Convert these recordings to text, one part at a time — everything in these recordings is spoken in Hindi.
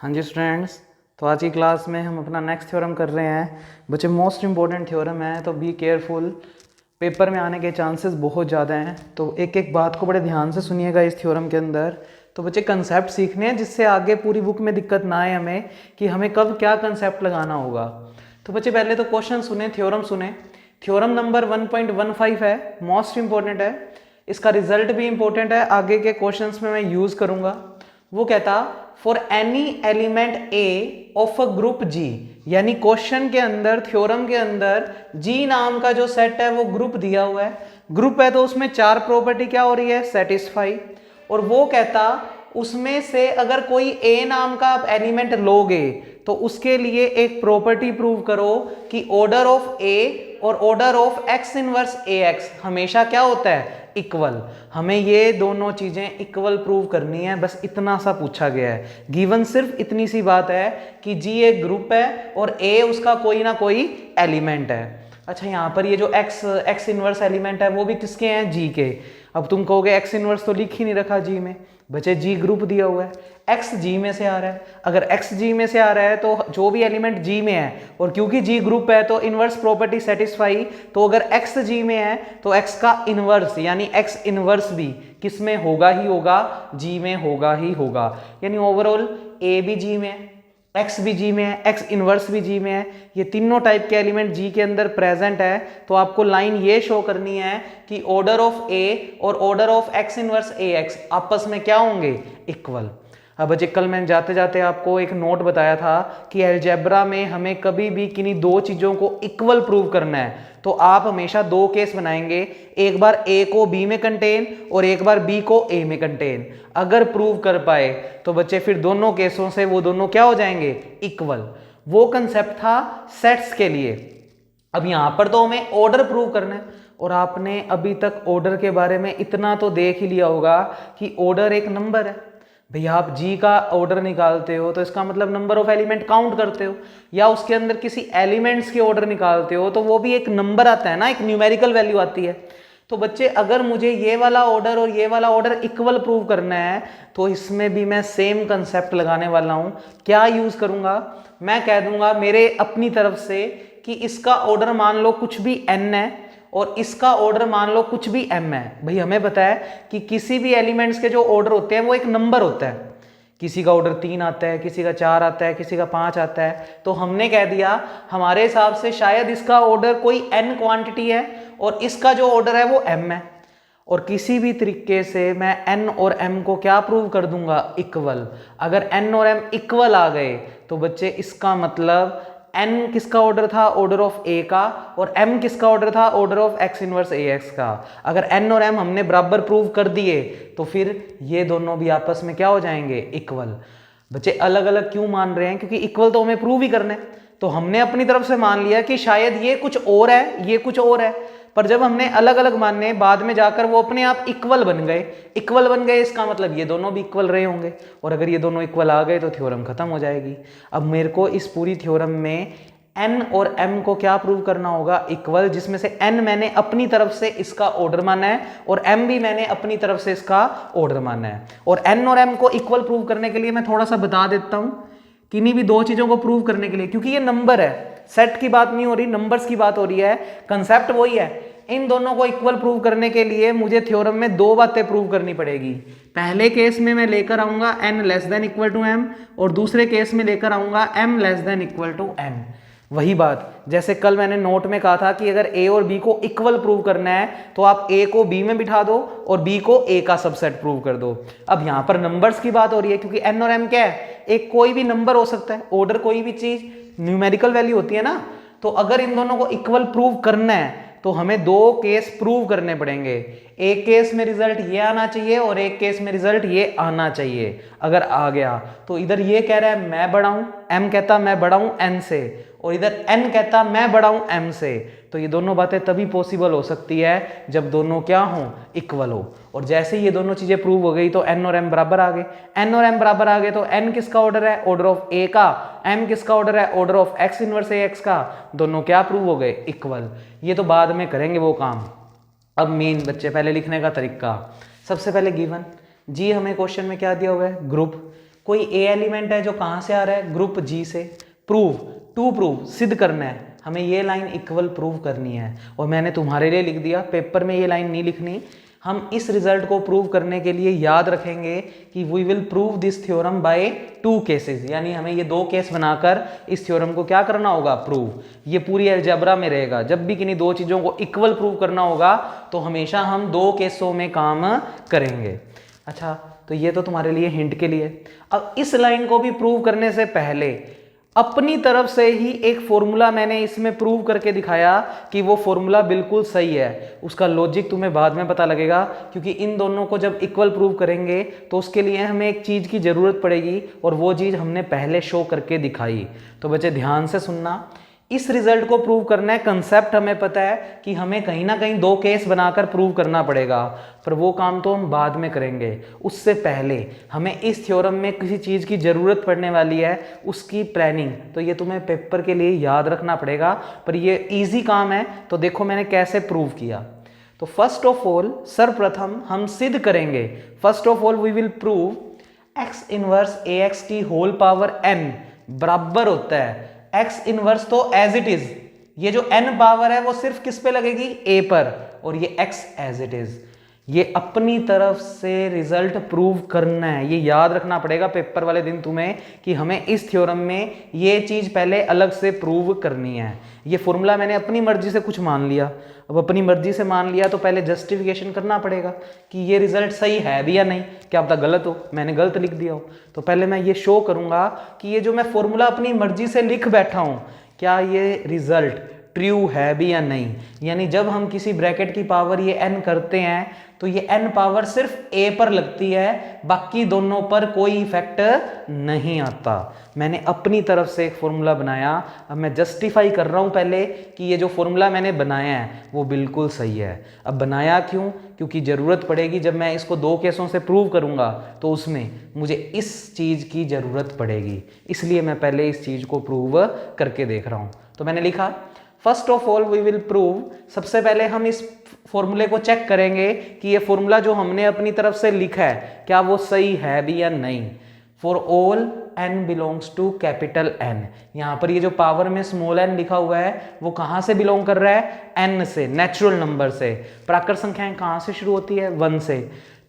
हाँ जी स्टूडेंट्स, तो आज की क्लास में हम अपना नेक्स्ट थ्योरम कर रहे हैं। बच्चे मोस्ट इंपॉर्टेंट थ्योरम है, तो बी केयरफुल, पेपर में आने के चांसेस बहुत ज़्यादा हैं। तो एक एक बात को बड़े ध्यान से सुनिएगा इस थ्योरम के अंदर। तो बच्चे कंसेप्ट सीखने हैं जिससे आगे पूरी बुक में दिक्कत ना आए हमें कि हमें कब क्या कंसेप्ट लगाना होगा। तो बच्चे पहले तो क्वेश्चन सुने, थ्योरम सुने। थ्योरम नंबर 1.15 है, मोस्ट इंपॉर्टेंट है। इसका रिजल्ट भी इंपॉर्टेंट है, आगे के क्वेश्चंस में मैं यूज़ करूँगा। वो कहता for any element A of a group G, यानी क्वेश्चन के अंदर, थ्योरम के अंदर जी नाम का जो सेट है वो ग्रुप दिया हुआ है। ग्रुप है तो उसमें चार प्रॉपर्टी क्या हो रही है, सेटिस्फाई। और वो कहता उसमें से अगर कोई ए नाम का आप एलिमेंट लोगे तो उसके लिए एक प्रॉपर्टी प्रूव करो कि ऑर्डर ऑफ ए और order of x inverse a x हमेशा क्या होता है, इक्वल। हमें ये दोनों चीजें इक्वल प्रूव करनी है, बस इतना सा पूछा गया है। गिवन सिर्फ इतनी सी बात है कि जी एक ग्रुप है और ए उसका कोई ना कोई एलिमेंट है। अच्छा, यहाँ पर ये जो एक्स इनवर्स एलिमेंट है वो भी किसके हैं, जी के। अब तुम कहोगे एक्स इनवर्स तो लिख ही नहीं रखा जी में। बच्चे जी ग्रुप दिया हुआ है, एक्स जी में से आ रहा है। अगर एक्स जी में से आ रहा है तो जो भी एलिमेंट जी में है, और क्योंकि जी ग्रुप है तो इनवर्स प्रॉपर्टी सेटिस्फाई। तो अगर एक्स जी में है तो एक्स का इनवर्स यानी एक्स इनवर्स भी किस में होगा ही होगा, जी में होगा ही होगा। यानी ओवरऑल ए भी जी में है, एक्स भी जी में है, एक्स इनवर्स भी जी में है, ये तीनों टाइप के एलिमेंट जी के अंदर प्रेजेंट है। तो आपको लाइन ये शो करनी है कि ऑर्डर ऑफ ए और order of x inverse a x आपस में क्या होंगे, इक्वल। अब बच्चे कल मैंने जाते जाते आपको एक नोट बताया था कि अलजेब्रा में हमें कभी भी किन्हीं दो चीजों को इक्वल प्रूव करना है तो आप हमेशा दो केस बनाएंगे, एक बार ए को बी में कंटेन और एक बार बी को ए में कंटेन। अगर प्रूव कर पाए तो बच्चे फिर दोनों केसों से वो दोनों क्या हो जाएंगे, इक्वल। वो कंसेप्ट था सेट्स के लिए। अब यहां पर तो हमें ऑर्डर प्रूव करना है, और आपने अभी तक ऑर्डर के बारे में इतना तो देख ही लिया होगा कि ऑर्डर एक नंबर है। भैया आप जी का ऑर्डर निकालते हो तो इसका मतलब नंबर ऑफ एलिमेंट काउंट करते हो, या उसके अंदर किसी एलिमेंट्स के ऑर्डर निकालते हो तो वो भी एक नंबर आता है ना, एक न्यूमेरिकल वैल्यू आती है। तो बच्चे अगर मुझे ये वाला ऑर्डर और ये वाला ऑर्डर इक्वल प्रूव करना है तो इसमें भी मैं सेम कंसेप्ट लगाने वाला हूं। क्या यूज करूंगा, मैं कह दूंगा मेरे अपनी तरफ से कि इसका ऑर्डर मान लो कुछ भी n है और इसका ऑर्डर मान लो कुछ भी m है। भाई हमें पता है कि किसी भी एलिमेंट्स के जो ऑर्डर होते हैं वो एक नंबर होता है। किसी का ऑर्डर 3 आता है, किसी का 4 आता है, किसी का 5 आता है। तो हमने कह दिया हमारे हिसाब से शायद इसका ऑर्डर कोई n क्वांटिटी है और इसका जो ऑर्डर है वो m है। और किसी भी तरीके से मैं n और m को क्या प्रूव कर दूंगा, इक्वल। अगर n और m इक्वल आ गए तो बच्चे इसका मतलब n किसका ऑर्डर था, ऑर्डर ऑफ a का, और m किसका ऑर्डर था, order of x inverse ax का। अगर n और m हमने बराबर प्रूव कर दिए तो फिर ये दोनों भी आपस में क्या हो जाएंगे, इक्वल। बच्चे अलग अलग क्यों मान रहे हैं, क्योंकि इक्वल तो हमें प्रूव ही करना है। तो हमने अपनी तरफ से मान लिया कि शायद ये कुछ और है, ये कुछ और है, पर जब हमने अलग अलग माने बाद में जाकर वो अपने आप इक्वल बन गए। इक्वल बन गए इसका मतलब ये दोनों भी इक्वल रहे होंगे, और अगर ये दोनों इक्वल आ गए तो थ्योरम खत्म हो जाएगी। अब मेरे को इस पूरी थ्योरम में n और m को क्या प्रूव करना होगा, इक्वल, जिसमें से n मैंने अपनी तरफ से इसका ऑर्डर माना है और m भी मैंने अपनी तरफ से इसका ऑर्डर माना है। और n और m को इक्वल प्रूव करने के लिए मैं थोड़ा सा बता देता हूं, किन्हीं भी दो चीजों को प्रूव करने के लिए, क्योंकि ये नंबर है, सेट की बात नहीं हो रही, नंबर्स की बात हो रही है, कंसेप्ट वही है। इन दोनों को इक्वल प्रूव करने के लिए मुझे थ्योरम में दो बातें प्रूव करनी पड़ेगी। पहले केस में मैं लेकर आऊंगा n less than equal to m, और दूसरे केस में लेकर आऊंगा m less than equal to n। वही बात जैसे कल मैंने नोट में कहा था कि अगर a और b को इक्वल प्रूव करना है तो आप a को b में बिठा दो और b को a का सबसेट प्रूव कर दो। अब यहाँ पर नंबर्स की बात हो रही है, क्योंकि n और m क्या है, एक कोई भी नंबर हो सकता है, ऑर्डर कोई भी चीज न्यूमेरिकल वैल्यू होती है ना। तो अगर इन दोनों को इक्वल प्रूव करना है तो हमें दो केस प्रूव करने पड़ेंगे। एक केस में रिजल्ट ये आना चाहिए और एक केस में रिजल्ट ये आना चाहिए। अगर आ गया तो इधर ये कह रहा है मैं बड़ा हूं, m कहता मैं बड़ा हूं n से, और इधर n कहता मैं बड़ा हूं m से। तो ये दोनों बातें तभी पॉसिबल हो सकती है जब दोनों क्या हों, इक्वल हो। और जैसे ही ये दोनों चीजें प्रूव हो गई तो n और m बराबर आ गए। n और m बराबर आ गए तो n किसका ऑर्डर है, ऑर्डर ऑफ a का, m किसका ऑर्डर है, order of x inverse ax का। दोनों क्या प्रूव हो गए, इक्वल। ये तो बाद में करेंगे वो काम। अब मेन बच्चे पहले लिखने का तरीका, सबसे पहले गिवन जी हमें क्वेश्चन में क्या दिया हुआ है, ग्रुप। कोई ए एलिमेंट है जो कहाँ से आ रहा है, ग्रुप जी से। प्रूव, टू प्रूव, सिद्ध करना है हमें, ये लाइन इक्वल प्रूव करनी है। और मैंने तुम्हारे लिए लिख दिया, पेपर में ये लाइन नहीं लिखनी। हम इस रिजल्ट को प्रूव करने के लिए याद रखेंगे कि we will prove this theorem by 2 cases, यानी हमें ये 2 केस बनाकर इस थ्योरम को क्या करना होगा, प्रूव। ये पूरी अलजेब्रा में रहेगा, जब भी किन्हीं 2 चीज़ों को इक्वल प्रूव करना होगा तो हमेशा हम 2 केसों में काम करेंगे। अच्छा, तो ये तो तुम्हारे लिए हिंट के लिए। अब इस लाइन को भी प्रूव करने से पहले अपनी तरफ से ही एक फॉर्मूला मैंने इसमें प्रूव करके दिखाया कि वो फॉर्मूला बिल्कुल सही है। उसका लॉजिक तुम्हें बाद में पता लगेगा, क्योंकि इन दोनों को जब इक्वल प्रूव करेंगे तो उसके लिए हमें एक चीज़ की ज़रूरत पड़ेगी, और वो चीज़ हमने पहले शो करके दिखाई। तो बच्चे ध्यान से सुनना, इस रिजल्ट को प्रूव करना है, कंसेप्ट हमें पता है कि हमें कहीं ना कहीं 2 केस बनाकर प्रूव करना पड़ेगा, पर वो काम तो हम बाद में करेंगे। उससे पहले हमें इस थ्योरम में किसी चीज़ की ज़रूरत पड़ने वाली है, उसकी प्लानिंग। तो ये तुम्हें पेपर के लिए याद रखना पड़ेगा, पर ये ईजी काम है। तो देखो मैंने कैसे प्रूव किया। तो फर्स्ट ऑफ ऑल, सर्वप्रथम हम सिद्ध करेंगे, first of all we will prove x inverse a x की होल पावर n बराबर होता है एक्स इनवर्स, तो एज इट इज, ये जो n पावर है वो सिर्फ किस पे लगेगी, a पर, और ये x एज इट इज। ये अपनी तरफ से रिजल्ट प्रूव करना है, ये याद रखना पड़ेगा पेपर वाले दिन तुम्हें कि हमें इस थ्योरम में ये चीज पहले अलग से प्रूव करनी है। ये फॉर्मूला मैंने अपनी मर्जी से कुछ मान लिया, अब अपनी मर्जी से मान लिया तो पहले जस्टिफिकेशन करना पड़ेगा कि ये रिजल्ट सही है भी या नहीं, क्या पता गलत हो, मैंने गलत लिख दिया हो। तो पहले मैं ये शो करूंगा कि ये जो मैं फॉर्मूला अपनी मर्जी से लिख बैठा हूं, क्या ये रिजल्ट ट्रू है भी या नहीं। यानी जब हम किसी ब्रैकेट की पावर ये n करते हैं तो ये n पावर सिर्फ a पर लगती है, बाकी दोनों पर कोई इफेक्ट नहीं आता। मैंने अपनी तरफ से एक फॉर्मूला बनाया, अब मैं जस्टिफाई कर रहा हूं पहले कि ये जो फॉर्मूला मैंने बनाया है वो बिल्कुल सही है। अब बनाया क्यों, क्योंकि ज़रूरत पड़ेगी जब मैं इसको 2 केसों से प्रूव करूंगा तो उसमें मुझे इस चीज़ की ज़रूरत पड़ेगी, इसलिए मैं पहले इस चीज़ को प्रूव करके देख रहा हूँ। तो मैंने लिखा first of all we will prove, सबसे पहले हम इस फॉर्मूले को चेक करेंगे कि ये फॉर्मूला जो हमने अपनी तरफ से लिखा है क्या वो सही है भी या नहीं। For all n belongs to capital N, यहाँ पर ये जो पावर में स्मॉल n लिखा हुआ है वो कहाँ से बिलोंग कर रहा है, n से, नेचुरल नंबर से। प्राकृत संख्याएं कहाँ से शुरू होती है, 1 से।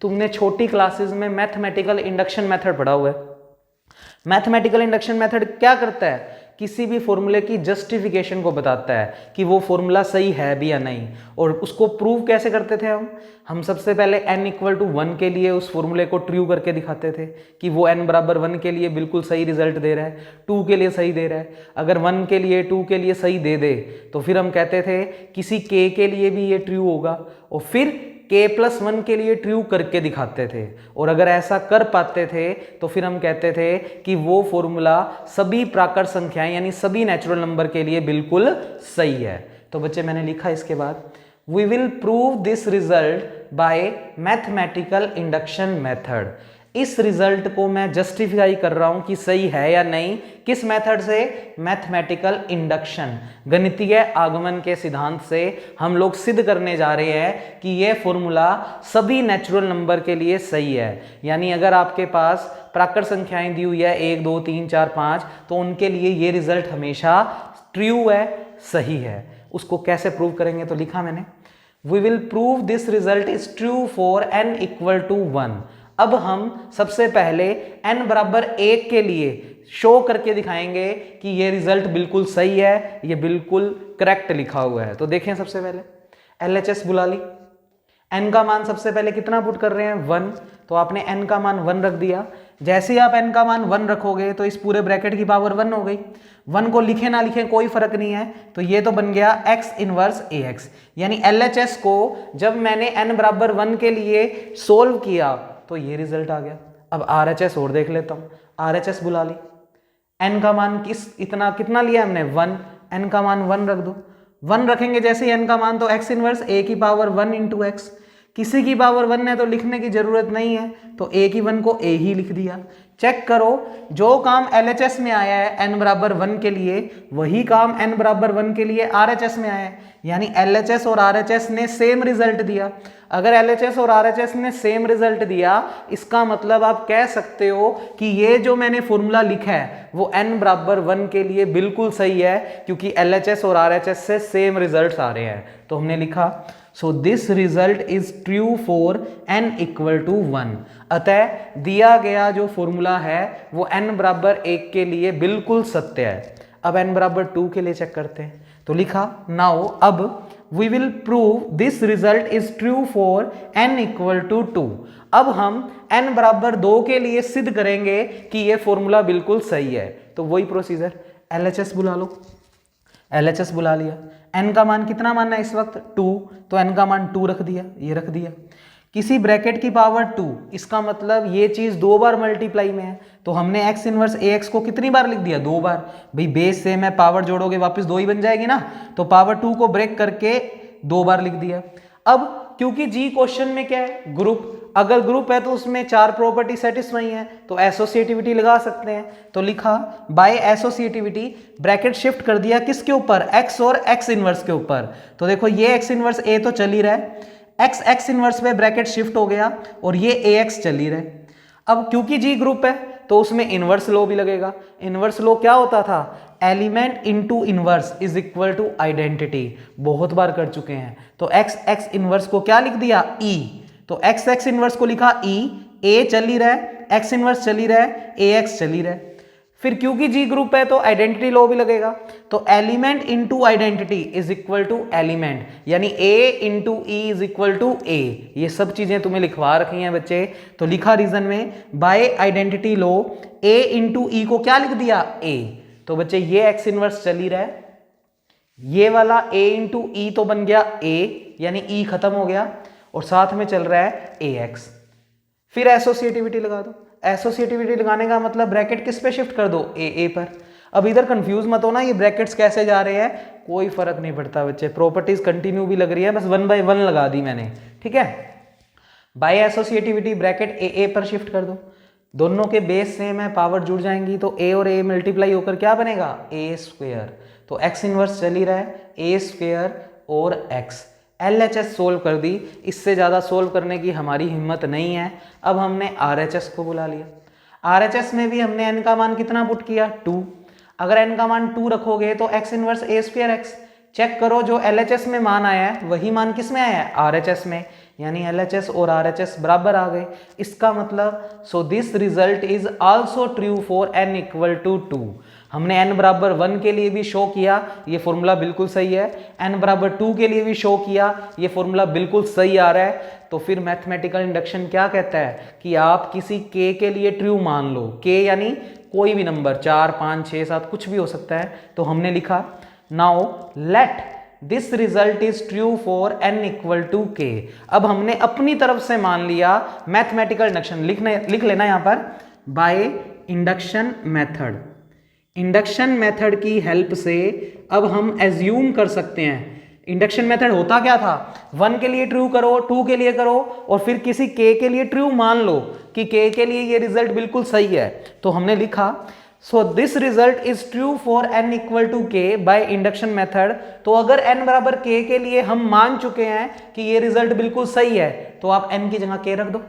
तुमने छोटी क्लासेस में मैथमेटिकल इंडक्शन मेथड पढ़ा हुआ है। मैथमेटिकल इंडक्शन मेथड क्या करता है, किसी भी फॉर्मूले की जस्टिफिकेशन को बताता है कि वो फॉर्मूला सही है भी या नहीं। और उसको प्रूव कैसे करते थे हम सबसे पहले n इक्वल टू 1 के लिए उस फॉर्मूले को ट्रू करके दिखाते थे कि वो n बराबर 1 के लिए बिल्कुल सही रिजल्ट दे रहा है, 2 के लिए सही दे रहा है। अगर 1 के लिए 2 के लिए सही दे दे तो फिर हम कहते थे किसी k के लिए भी ये ट्रू होगा, और फिर k+1 के लिए ट्रू करके दिखाते थे। और अगर ऐसा कर पाते थे तो फिर हम कहते थे कि वो फॉर्मूला सभी प्राकृत संख्याएं यानी सभी नेचुरल नंबर के लिए बिल्कुल सही है। तो बच्चे मैंने लिखा इसके बाद we will prove this result by mathematical induction method. इस रिजल्ट को मैं जस्टिफाई कर रहा हूं कि सही है या नहीं, किस मेथड से, मैथमेटिकल इंडक्शन, गणितीय आगमन के सिद्धांत से हम लोग सिद्ध करने जा रहे हैं कि यह फॉर्मूला सभी नेचुरल नंबर के लिए सही है। यानी अगर आपके पास प्राकृत संख्याएं दी हुई है 1 2 3 4 5 तो उनके लिए ये रिजल्ट हमेशा ट्रू है, सही है। उसको कैसे प्रूव करेंगे, तो लिखा मैंने we will prove this result is true for n equal to 1। अब हम सबसे पहले n बराबर 1 के लिए शो करके दिखाएंगे कि ये रिजल्ट बिल्कुल सही है, ये बिल्कुल करेक्ट लिखा हुआ है। तो देखें सबसे पहले LHS बुला ली, n का मान सबसे पहले कितना पुट कर रहे हैं, 1। तो आपने n का मान 1 रख दिया। जैसे ही आप n का मान 1 रखोगे तो इस पूरे ब्रैकेट की पावर 1 हो गई। 1 को लिखे ना लिखे कोई फर्क नहीं है, तो ये तो बन गया x इनवर्स ax। यानी LHS को जब मैंने n बराबर 1 के लिए सोल्व किया तो ये रिजल्ट आ गया। अब RHS और देख लेता हूँ, RHS बुला ली, n का मान कितना लिया हमने, 1, n का मान 1 रख दो। 1 रखेंगे जैसे ही n का मान तो x इनवर्स a की पावर 1 इंटू एक्स। किसी की पावर 1 है तो लिखने की जरूरत नहीं है, तो ए की 1 को ए ही लिख दिया। चेक करो, जो काम LHS में आया है n बराबर 1 के लिए, वही काम n बराबर 1 के लिए RHS में आया है, यानी LHS और RHS ने सेम रिजल्ट दिया। अगर LHS और RHS ने सेम रिजल्ट दिया, इसका मतलब आप कह सकते हो कि ये जो मैंने फॉर्मूला लिखा है वो n बराबर 1 के लिए बिल्कुल सही है, क्योंकि LHS और RHS से सेम रिजल्ट आ रहे हैं। तो हमने लिखा so this result is true for n equal to 1। अतः दिया गया जो फॉर्मूला है वो n बराबर 1 के लिए बिल्कुल सत्य है। अब n बराबर 2 के लिए चेक करते हैं, तो लिखा नाउ अब we will prove this result is true for n equal to 2। अब हम n बराबर 2 के लिए सिद्ध करेंगे कि ये फॉर्मूला बिल्कुल सही है। तो वही प्रोसीजर, LHS बुला लो, LHS बुला लिया। n का मान कितना मानना है इस वक्त 2, तो n का मान 2 रख दिया, ये रख दिया। किसी ब्रैकेट की पावर 2, इसका मतलब ये चीज 2 बार मल्टीप्लाई में है, तो हमने x इनवर्स ax को कितनी बार लिख दिया, 2 बार। भाई बेस से मैं पावर जोड़ोगे वापस 2 ही बन जाएगी ना, तो पावर 2 को ब्रेक करके 2 बार लिख दिया। अब क्योंकि जी क्वेश्चन में क्या है, ग्रुप, अगर ग्रुप है तो उसमें 4 प्रॉपर्टी सेटिस्फाई है, तो एसोसिएटिविटी लगा सकते हैं। तो लिखा बाय एसोसिएटिविटी, ब्रैकेट शिफ्ट कर दिया किसके ऊपर, x और x इनवर्स के ऊपर। तो देखो ये x इनवर्स a तो चल ही रहा है, x इनवर्स पे ब्रैकेट शिफ्ट हो गया और ये ax चल ही रहा है। अब क्योंकि जी ग्रुप है तो उसमें इनवर्स लो भी लगेगा। इनवर्स लो क्या होता था, element into inverse is equal to identity, बहुत बार कर चुके हैं। तो x इनवर्स को क्या लिख दिया, e, तो x इनवर्स को लिखा e, a चल ही रहा है, x इनवर्स चल ही रहा है, ax चल ही रहा है। फिर क्योंकि जी ग्रुप है तो आइडेंटिटी लॉ भी लगेगा, तो element into identity is equal to element, यानी a into e is equal to a। ये सब चीजें तुम्हें लिखवा रखी हैं बच्चे। तो लिखा रीजन में by identity law a into E को क्या लिख दिया, a। तो बच्चे ये x इनवर्स चल ही रहा है, ये वाला a इंटू ई तो बन गया a, यानी e खत्म हो गया, और साथ में चल रहा है ax। फिर एसोसिएटिविटी लगा दो। एसोसिएटिविटी लगाने का मतलब ब्रैकेट किस पे शिफ्ट कर दो, ए पर। अब इधर कंफ्यूज मत होना, ये ब्रैकेट्स कैसे जा रहे हैं कोई फर्क नहीं पड़ता बच्चे, प्रॉपर्टीज कंटिन्यू भी लग रही है, बस 1 बाय 1 लगा दी मैंने, ठीक है। बाय एसोसिएटिविटी ब्रैकेट ए पर शिफ्ट कर दो, दोनों के बेस सेम है, पावर जुड़ जाएंगी, तो a और a मल्टीप्लाई होकर क्या बनेगा, a स्क्वायर। तो x इनवर्स चल ही रहा है, a स्क्वायर और x। LHS सोल्व कर दी, इससे ज़्यादा सोल्व करने की हमारी हिम्मत नहीं है। अब हमने RHS को बुला लिया। RHS में भी हमने n का मान कितना पुट किया, 2। अगर n का मान 2 रखोगे तो x inverse a square x। Check करो जो LHS में मान आया है वही मान किस में आया है, RHS में, यानी LHS और RHS बराबर आ गए। इसका मतलब so this result is also true for n equal to 2। हमने n बराबर 1 के लिए भी शो किया ये फॉर्मूला बिल्कुल सही है, n बराबर 2 के लिए भी शो किया ये फॉर्मूला बिल्कुल सही आ रहा है। तो फिर मैथमेटिकल इंडक्शन क्या कहता है कि आप किसी k के लिए ट्रू मान लो, k यानी कोई भी नंबर 4, 5, 6, 7 कुछ भी हो सकता है। तो हमने लिखा now let this result is true for n equal to k। अब हमने अपनी तरफ से मान लिया, मैथमेटिकल इंडक्शन लिख लेना यहां पर, bye induction method. Induction method की हेल्प से अब हम एज्यूम कर सकते हैं, इंडक्शन मेथड होता क्या था, 1 के लिए ट्रू करो, 2 के लिए करो, और फिर किसी k के लिए ट्रू मान लो कि k के लिए ये रिजल्ट बिल्कुल सही है। तो हमने लिखा so this result is true for n equal to k by induction method. तो अगर n बराबर k के लिए हम मान चुके हैं कि ये रिजल्ट बिल्कुल सही है, तो आप n की जगह k रख दो,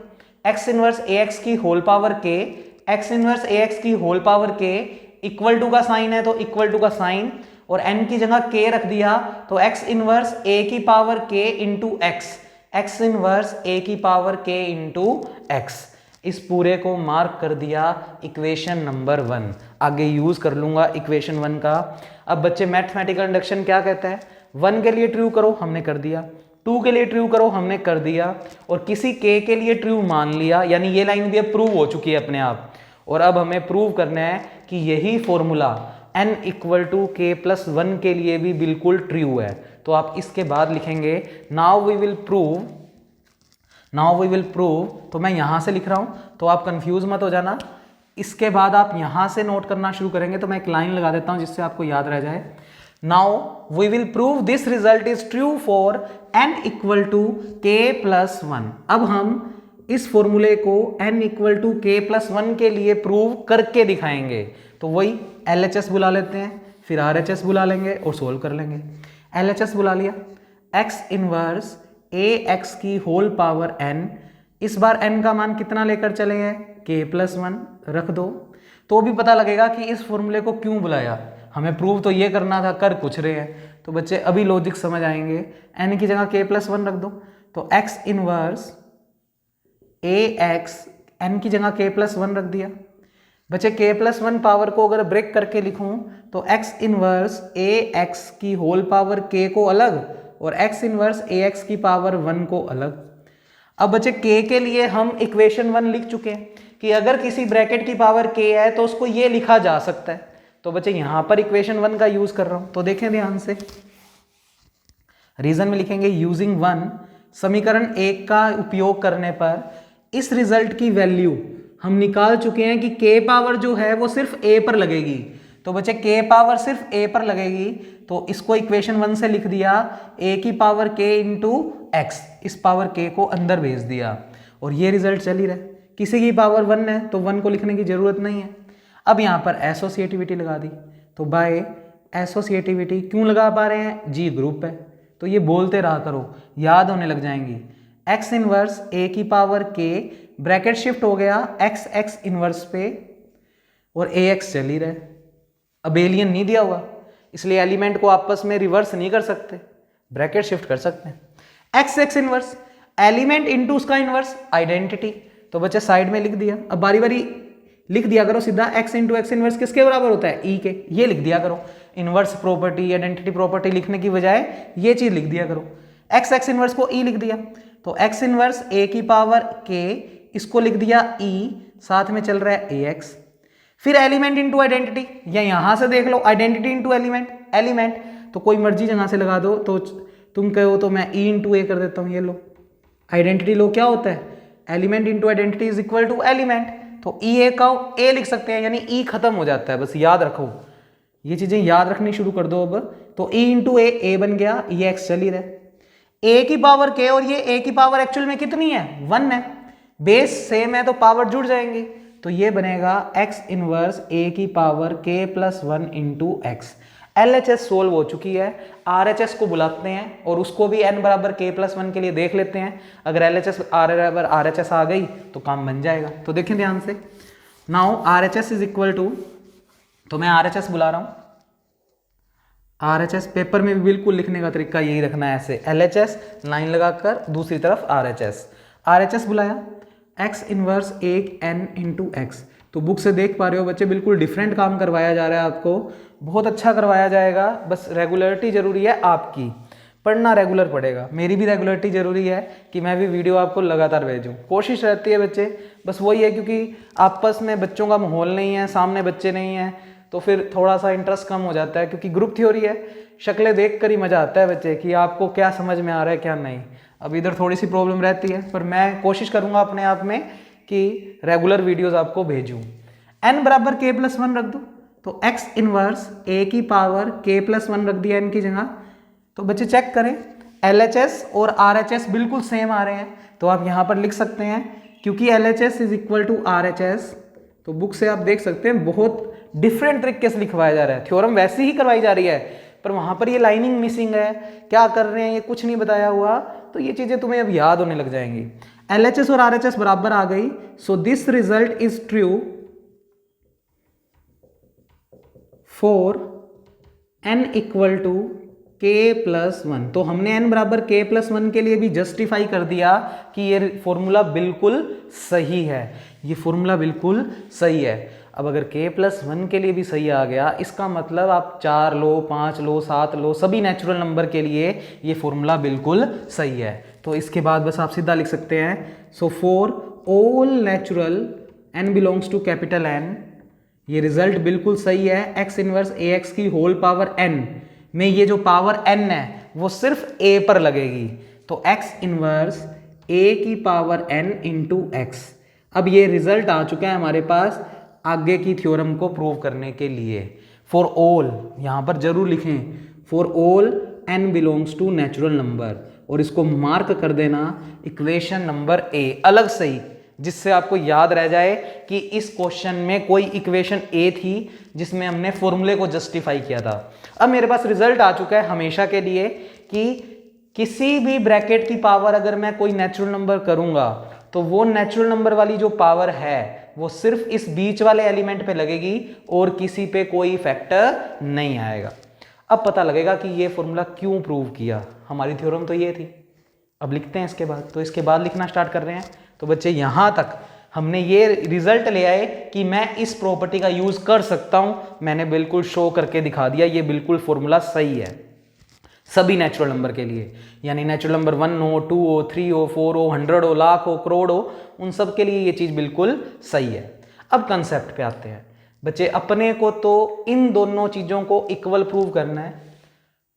x इनवर्स ax की whole power k, x inverse ax की whole power k, equal to का साइन है तो इक्वल टू का साइन, और n की जगह k रख दिया, तो x इनवर्स a की power k into x, x inverse a की पावर k इंटू x। इस पूरे को मार्क कर दिया इक्वेशन नंबर 1, आगे यूज कर लूंगा इक्वेशन 1 का। अब बच्चे मैथमेटिकल इंडक्शन क्या कहता है, 1 के लिए ट्रू करो हमने कर दिया, 2 के लिए ट्रू करो हमने कर दिया, और किसी k के लिए ट्रू मान लिया, यानी ये लाइन भी अब प्रूव हो चुकी है अपने आप। और अब हमें प्रूव करना है कि यही formula n equal to k plus 1 के लिए भी बिल्कुल ट्रू है। तो आप इसके बाद लिखेंगे नाउ वी विल प्रूव, तो मैं यहां से लिख रहा हूं तो आप कंफ्यूज मत हो जाना। इसके बाद आप यहां से नोट करना शुरू करेंगे, तो मैं एक लाइन लगा देता हूं जिससे आपको याद रह जाए। Now we will prove this result is true for n equal to k plus 1। अब हम इस फॉर्मूले को n equal to k plus 1 के लिए प्रूव करके दिखाएंगे। तो वही LHS बुला लेते हैं, फिर RHS बुला लेंगे और सोल्व कर लेंगे। LHS बुला लिया, x इनवर्स ax की होल पावर n, इस बार n का मान कितना लेकर चले हैं, k प्लस 1 रख दो, तो भी पता लगेगा कि इस फॉर्मूले को क्यों बुलाया। हमें प्रूव तो ये करना था, कर कुछ रहे हैं। तो बच्चे अभी लॉजिक समझ आएंगे। n की जगह k प्लस 1 रख दो, तो x इनवर्स ax, n की जगह k प्लस 1 रख दिया। बच्चे k प्लस 1 पावर को अगर ब्रेक करके लिखूं तो x इनवर्स ax की होल पावर k को अलग और x इनवर्स ax की पावर 1 को अलग। अब बच्चे k के लिए हम इक्वेशन 1 लिख चुके हैं कि अगर किसी ब्रैकेट की पावर k है तो उसको ये लिखा जा सकता है। तो बच्चे यहां पर इक्वेशन 1 का यूज कर रहा हूं, तो देखें ध्यान से। रीजन में लिखेंगे यूजिंग 1, समीकरण 1 का उपयोग करने पर इस रिजल्ट की वैल्यू हम निकाल चुके हैं कि k पावर जो है वो सिर्फ a पर लगेगी। तो बच्चे k पावर सिर्फ a पर लगेगी, तो इसको इक्वेशन 1 से लिख दिया a की पावर k इंटू एक्स, इस पावर k को अंदर भेज दिया और ये रिजल्ट चल ही रहा है। किसी की पावर 1 है तो 1 को लिखने की जरूरत नहीं है। अब यहाँ पर एसोसिएटिविटी लगा दी, तो बाय एसोसिएटिविटी क्यों लगा पा रहे हैं, जी ग्रुप है तो ये बोलते रहा करो, याद होने लग जाएंगी। x इनवर्स a की पावर k, ब्रैकेट शिफ्ट हो गया x इनवर्स पे और ax चल ही रहा है। अब एलियन नहीं दिया हुआ इसलिए एलिमेंट को आपस में रिवर्स नहीं कर सकते, ब्रैकेट शिफ्ट कर सकते हैं। x इनवर्स एलिमेंट इनटू उसका इनवर्स आइडेंटिटी, तो बच्चे साइड में लिख दिया। अब बारी बारी लिख दिया करो सीधा, x इंटू एक्स इनवर्स किसके बराबर होता है, e के, ये लिख दिया करो। इनवर्स प्रॉपर्टी आइडेंटिटी प्रॉपर्टी लिखने की बजाय ये चीज लिख दिया करो। x इनवर्स को e लिख दिया, तो x इनवर्स a की पावर k, इसको लिख दिया e, साथ में चल रहा है ax। फिर एलिमेंट इंटू आइडेंटिटी, या यहां से देख लो आइडेंटिटी इंटू एलिमेंट, एलिमेंट तो कोई मर्जी जगह से लगा दो। तो तुम कहो तो मैं e इंटू ए कर देता हूं, ये लो आइडेंटिटी लो, क्या होता है element into identity is equal to element, तो ई ए का ए लिख सकते हैं, यानी ई खत्म हो जाता है। बस याद रखो, ये चीजें याद रखनी शुरू कर दो अब। तो ई इंटू ए बन गया, ये एक्स चल ही रहा। ए की पावर के और ये ए की पावर एक्चुअल में कितनी है, 1 है, बेस सेम है तो पावर जुड़ जाएंगी, तो ये बनेगा एक्स इनवर्स ए की पावर के plus 1 into x. LHS solve हो चुकी है, RHS को बुलाते हैं और उसको भी n बराबर k प्लस 1 के लिए देख लेते हैं। अगर LHS बराबर RHS आ गई तो काम बन जाएगा। तो देखें ध्यान से, now RHS is equal to, तो मैं RHS बुला रहा हूं। RHS पेपर में भी बिल्कुल लिखने का तरीका यही रखना है, ऐसे LHS लाइन लगाकर दूसरी तरफ RHS बुलाया, x इनवर्स एक n इंटू एक्स। तो बुक से देख पा रहे हो बच्चे, बिल्कुल डिफरेंट काम करवाया जा रहा है आपको, बहुत अच्छा करवाया जाएगा। बस रेगुलरिटी जरूरी है आपकी, पढ़ना रेगुलर पड़ेगा। मेरी भी रेगुलरिटी जरूरी है कि मैं भी वीडियो आपको लगातार भेजूं, कोशिश रहती है बच्चे। बस वही है, क्योंकि आपस में बच्चों का माहौल नहीं है, सामने बच्चे नहीं हैं, तो फिर थोड़ा सा इंटरेस्ट कम हो जाता है, क्योंकि ग्रुप थ्योरी है, शक्लें देख कर ही मजा आता है बच्चे कि आपको क्या समझ में आ रहा है क्या नहीं। अब इधर थोड़ी सी प्रॉब्लम रहती है, पर मैं कोशिश करूंगा अपने आप में कि रेगुलर वीडियोस आपको भेजूं। n बराबर k प्लस 1 रख दो, तो x इनवर्स a की पावर k प्लस 1 रख दिया n की जगह। तो बच्चे चेक करें, LHS और RHS बिल्कुल सेम आ रहे हैं, तो आप यहाँ पर लिख सकते हैं, क्योंकि LHS is equal to RHS। तो बुक से आप देख सकते हैं बहुत डिफरेंट तरीके से लिखवाया जा रहा है, थ्योरम वैसी ही करवाई जा रही है, पर वहाँ पर ये लाइनिंग मिसिंग है, क्या कर रहे हैं ये कुछ नहीं बताया हुआ, तो ये चीज़ें तुम्हें अब याद होने लग जाएंगी। LHS और RHS बराबर आ गई, so this result is true for n equal to k plus 1। तो हमने n बराबर k प्लस 1 के लिए भी जस्टिफाई कर दिया कि ये फॉर्मूला बिल्कुल सही है, ये फॉर्मूला बिल्कुल सही है। अब अगर k प्लस 1 के लिए भी सही आ गया, इसका मतलब आप 4 लो, 5 लो, 7 लो, सभी नेचुरल नंबर के लिए ये फॉर्मूला बिल्कुल सही है। तो इसके बाद बस आप सीधा लिख सकते हैं, so for all natural n belongs to capital N, ये रिजल्ट बिल्कुल सही है। x इनवर्स ax की होल पावर n में ये जो पावर n है वो सिर्फ a पर लगेगी, तो x इनवर्स a की पावर n इंटू एक्स। अब ये रिजल्ट आ चुका है हमारे पास आगे की थ्योरम को प्रूव करने के लिए। फॉर ऑल यहाँ पर जरूर लिखें, for all n belongs to natural number, और इसको मार्क कर देना इक्वेशन नंबर ए अलग से ही, जिससे आपको याद रह जाए कि इस क्वेश्चन में कोई इक्वेशन ए थी जिसमें हमने फॉर्मूले को जस्टिफाई किया था। अब मेरे पास रिजल्ट आ चुका है हमेशा के लिए कि किसी भी ब्रैकेट की पावर अगर मैं कोई नेचुरल नंबर करूंगा तो वो नेचुरल नंबर वाली जो पावर है वो सिर्फ इस बीच वाले एलिमेंट पे लगेगी और किसी पे कोई फैक्टर नहीं आएगा। अब पता लगेगा कि ये फॉर्मूला क्यों प्रूव किया, हमारी थ्योरम तो ये थी। अब लिखते हैं इसके बाद, तो इसके बाद लिखना स्टार्ट कर रहे हैं। तो बच्चे यहाँ तक हमने ये रिजल्ट ले आए कि मैं इस प्रॉपर्टी का यूज कर सकता हूं, मैंने बिल्कुल शो करके दिखा दिया, ये बिल्कुल फॉर्मूला सही है सभी नेचुरल नंबर के लिए, यानी नेचुरल नंबर 1 हो, 2 हो, 3 हो, 4 हो, 100 हो, लाख हो, करोड़ हो, उन सब के लिए ये चीज़ बिल्कुल सही है। अब कंसेप्ट पे आते हैं बच्चे। अपने को तो इन दोनों चीज़ों को इक्वल प्रूव करना है।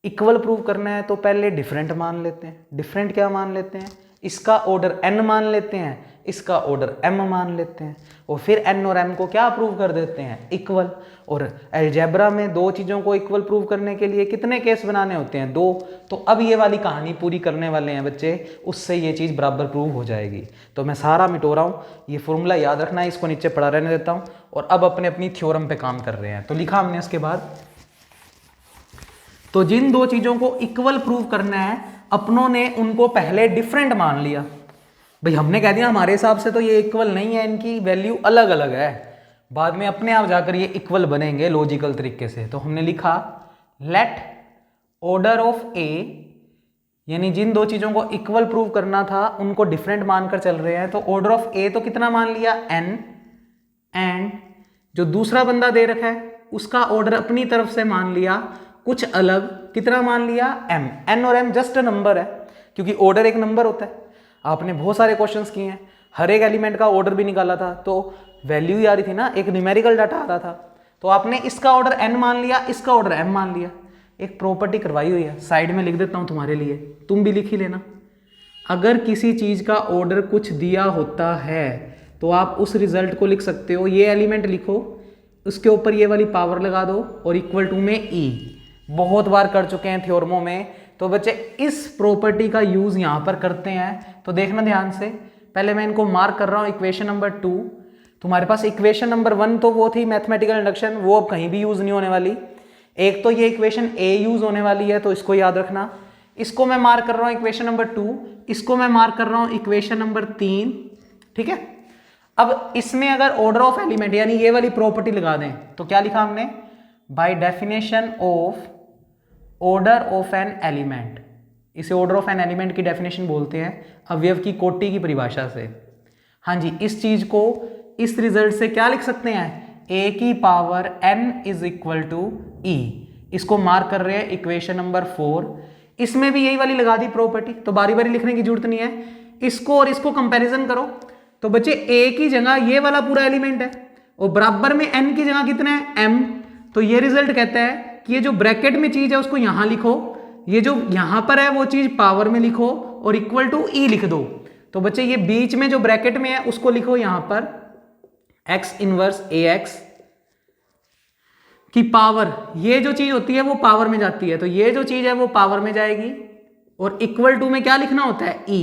इक्वल प्रूव करना है तो पहले डिफरेंट मान लेते हैं। डिफरेंट क्या मान लेते हैं? इसका ऑर्डर n मान लेते हैं, इसका ऑर्डर m मान लेते हैं, और फिर n और m को क्या प्रूव कर देते हैं? इक्वल। और अलजेब्रा में दो चीज़ों को इक्वल प्रूव करने के लिए कितने केस बनाने होते हैं? 2। तो अब ये वाली कहानी पूरी करने वाले हैं बच्चे, उससे ये चीज़ बराबर प्रूव हो जाएगी। तो मैं सारा मिटो रहा हूँ, ये फॉर्मूला याद रखना है, इसको नीचे पड़ा रहने देता हूँ, और अब अपने अपनी थ्योरम पे काम कर रहे हैं। तो लिखा हमने इसके बाद, तो जिन दो चीज़ों को इक्वल प्रूव करना है अपनों ने उनको पहले डिफरेंट मान लिया। भाई हमने कह दिया हमारे हिसाब से तो ये इक्वल नहीं है, इनकी वैल्यू अलग अलग है, बाद में अपने आप जाकर ये इक्वल बनेंगे लॉजिकल तरीके से। तो हमने लिखा लेट ऑर्डर ऑफ ए, यानी जिन दो चीज़ों को इक्वल प्रूव करना था उनको डिफरेंट मानकर चल रहे हैं। तो ऑर्डर ऑफ ए तो कितना मान लिया? n, एंड जो दूसरा बंदा दे रखा है उसका ऑर्डर अपनी तरफ से मान लिया कुछ अलग, कितना मान लिया? m। n और m जस्ट नंबर है, क्योंकि ऑर्डर एक नंबर होता है। आपने बहुत सारे क्वेश्चंस किए हैं, हर एक एलिमेंट का ऑर्डर भी निकाला था, तो वैल्यू ही आ रही थी ना, एक न्यूमेरिकल डाटा आ रहा था। तो आपने इसका ऑर्डर n मान लिया, इसका ऑर्डर m मान लिया। एक प्रॉपर्टी करवाई हुई है, साइड में लिख देता हूं तुम्हारे लिए, तुम भी लिख ही लेना। अगर किसी चीज का ऑर्डर कुछ दिया होता है तो आप उस रिजल्ट को लिख सकते हो, ये एलिमेंट लिखो, उसके ऊपर ये वाली पावर लगा दो और इक्वल टू में e। बहुत बार कर चुके हैं थ्योरमों में। तो बच्चे इस प्रॉपर्टी का यूज यहां पर करते हैं, तो देखना ध्यान से। पहले मैं इनको मार्क कर रहा हूं इक्वेशन नंबर 2। तुम्हारे पास इक्वेशन नंबर 1 तो वो थी मैथमेटिकल इंडक्शन, वो अब कहीं भी यूज नहीं होने वाली। एक तो ये इक्वेशन ए यूज होने वाली है, तो इसको याद रखना। इसको मैं मार्क कर रहा हूं इक्वेशन नंबर 2, इसको मैं मार्क कर रहा हूं इक्वेशन नंबर 3, ठीक है। अब इसमें अगर ऑर्डर ऑफ एलिमेंट यानी ये वाली प्रॉपर्टी लगा दें तो क्या लिखा हमने? By definition of order of an element. इसे ऑर्डर ऑफ एन एलिमेंट की डेफिनेशन बोलते हैं अवयव की कोटि की परिभाषा से। हाँ जी, इस चीज को इस रिजल्ट से क्या लिख सकते हैं? a की power n is equal to e। इसको मार्क कर रहे हैं इक्वेशन नंबर 4। इसमें भी यही वाली लगा दी प्रॉपर्टी, तो बारी बारी लिखने की जरूरत नहीं है। इसको और इसको कंपैरिजन करो, तो बच्चे a की जगह ये वाला पूरा एलिमेंट है और बराबर में n की जगह कितना है? m। तो ये रिजल्ट कहता है कि ये जो ब्रैकेट में चीज है उसको यहां लिखो, ये जो यहां पर है वो चीज पावर में लिखो और इक्वल टू e लिख दो। तो बच्चे ये बीच में जो ब्रैकेट में है उसको लिखो यहां पर x इनवर्स ax की पावर, ये जो चीज होती है वो पावर में जाती है, तो ये जो चीज है वो पावर में जाएगी और इक्वल टू में क्या लिखना होता है? e।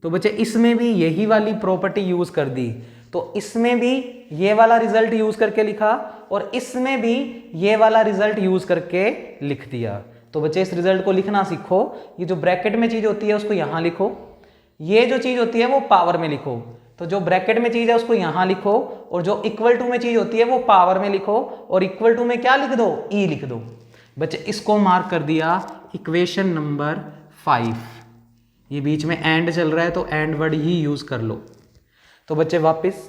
तो बच्चे इसमें भी यही वाली प्रॉपर्टी यूज कर दी, तो इसमें भी ये वाला रिजल्ट यूज करके लिखा और इसमें भी ये वाला रिजल्ट यूज करके लिख दिया। तो बच्चे इस रिजल्ट को लिखना सीखो। ये जो ब्रैकेट में चीज होती है उसको यहां लिखो, ये जो चीज होती है वो पावर में लिखो। तो जो ब्रैकेट में चीज है उसको यहां लिखो और जो इक्वल टू में चीज होती है वो पावर में लिखो और इक्वल टू में क्या लिख दो? e लिख दो। बच्चे इसको मार्क कर दिया इक्वेशन नंबर 5। ये बीच में एंड चल रहा है तो एंड वर्ड ही यूज कर लो। तो बच्चे वापस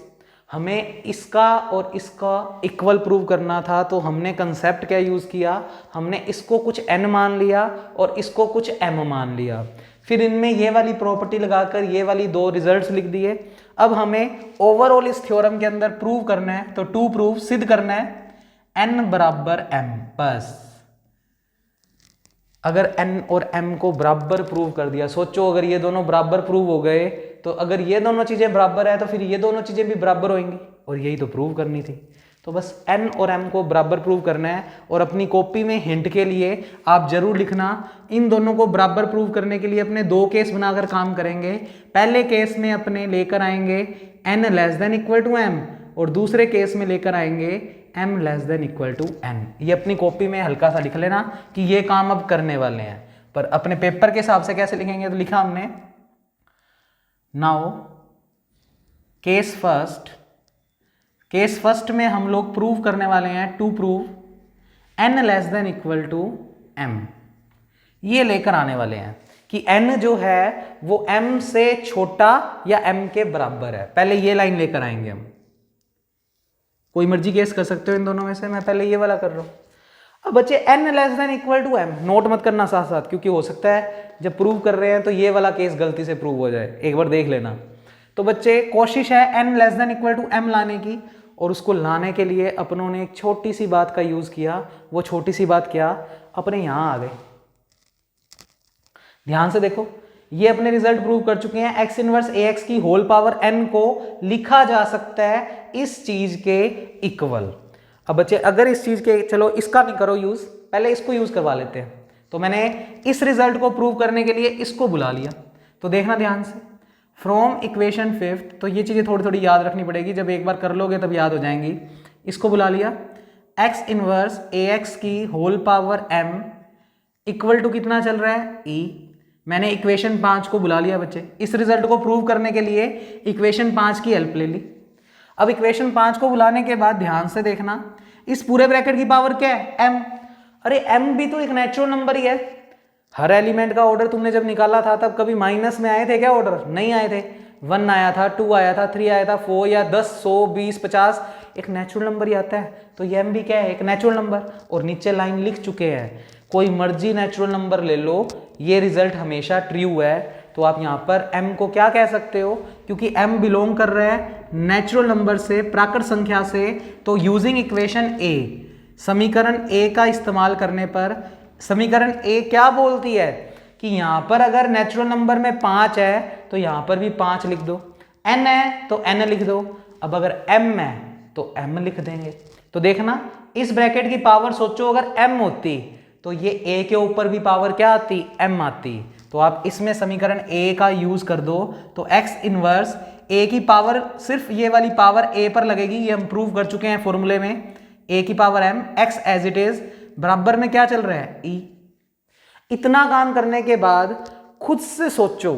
हमें इसका और इसका इक्वल प्रूव करना था, तो हमने कंसेप्ट क्या यूज किया? हमने इसको कुछ n मान लिया और इसको कुछ m मान लिया, फिर इनमें ये वाली प्रॉपर्टी लगाकर ये वाली दो रिजल्ट्स लिख दिए। अब हमें ओवरऑल इस थ्योरम के अंदर प्रूव करना है, तो टू प्रूव सिद्ध करना है n बराबर m। बस अगर n और m को बराबर प्रूव कर दिया, सोचो अगर ये दोनों बराबर प्रूव हो गए तो अगर ये दोनों चीजें बराबर है तो फिर ये दोनों चीजें भी बराबर होंगी, और यही तो प्रूव करनी थी। तो बस n और m को बराबर प्रूव करना है। और अपनी कॉपी में हिंट के लिए आप जरूर लिखना, इन दोनों को बराबर प्रूव करने के लिए अपने दो केस बनाकर काम करेंगे। पहले केस में अपने लेकर आएंगे n less than equal to m, और दूसरे केस में लेकर आएंगे m less than equal to n। ये अपनी कॉपी में हल्का सा लिख लेना कि ये काम अब करने वाले हैं। पर अपने पेपर के हिसाब से कैसे लिखेंगे, तो लिखा हमने नाउ केस फर्स्ट में हम लोग प्रूव करने वाले हैं to prove n less than equal to m। ये लेकर आने वाले हैं कि n जो है वो m से छोटा या m के बराबर है। पहले ये लाइन लेकर आएंगे हम, कोई मर्जी केस कर सकते हो इन दोनों में से, मैं पहले ये वाला कर रहा हूं। अब बच्चे n less than equal to m note मत करना साथ साथ, क्योंकि हो सकता है जब प्रूव कर रहे हैं तो ये वाला केस गलती से प्रूव हो जाए, एक बार देख लेना। तो बच्चे कोशिश है n less than equal to m लाने की, और उसको लाने के लिए अपनों ने एक छोटी सी बात का यूज किया। वो छोटी सी बात क्या, अपने यहां आ गए। ध्यान से देखो, ये अपने रिजल्ट प्रूव कर चुके हैं x इनवर्स ax की होल पावर n को लिखा जा सकता है इस चीज के इक्वल। अब बच्चे अगर इस चीज के, चलो इसका नहीं करो यूज, पहले इसको यूज करवा लेते हैं। तो मैंने इस रिजल्ट को प्रूव करने के लिए इसको बुला लिया। तो देखना ध्यान से, फ्रॉम इक्वेशन फिफ्थ, तो ये चीजें थोड़ी थोड़ी याद रखनी पड़ेगी, जब एक बार कर लोगे तब याद हो जाएंगी। इसको बुला लिया x इनवर्स ax की whole power m equal to कितना चल रहा है e। मैंने इक्वेशन 5 को बुला लिया बच्चे। इस रिजल्ट को प्रूव करने के लिए इक्वेशन 5 की हेल्प ले ली। अब इक्वेशन 5 को बुलाने के बाद ध्यान से देखना, इस पूरे ब्रैकेट की पावर क्या है m। अरे m भी तो एक नेचुरल नंबर ही है। हर एलिमेंट का ऑर्डर तुमने जब निकाला था तब कभी माइनस में आए थे क्या ऑर्डर? नहीं आए थे। 1 आया था, 2 आया था, 3 आया था, 4 या 10, 100, 20, 50 एक नेचुरल नंबर ही आता है। तो ये m भी क्या है, एक नेचुरल नंबर। और नीचे लाइन लिख चुके हैं, कोई मर्जी नेचुरल नंबर ले लो, ये रिजल्ट हमेशा ट्रू है। तो आप यहाँ पर m को क्या कह सकते हो, क्योंकि m बिलोंग कर रहा है नेचुरल नंबर से, प्राकृत संख्या से। तो यूजिंग इक्वेशन a, समीकरण a का इस्तेमाल करने पर समीकरण a क्या बोलती है कि यहां पर अगर नेचुरल नंबर में 5 है तो यहां पर भी 5 लिख दो, n है तो n लिख दो। अब अगर m है तो m लिख देंगे। तो देखना इस ब्रैकेट की पावर सोचो, अगर m होती तो ये a के ऊपर भी पावर क्या आती, m आती। तो आप इसमें समीकरण a का यूज कर दो, तो x इनवर्स a की पावर सिर्फ ये वाली पावर a पर लगेगी। ये हम प्रूव कर चुके हैं फॉर्मूले में, a की power m, x as it is बराबर में क्या चल रहा है e। इतना काम करने के बाद खुद से सोचो,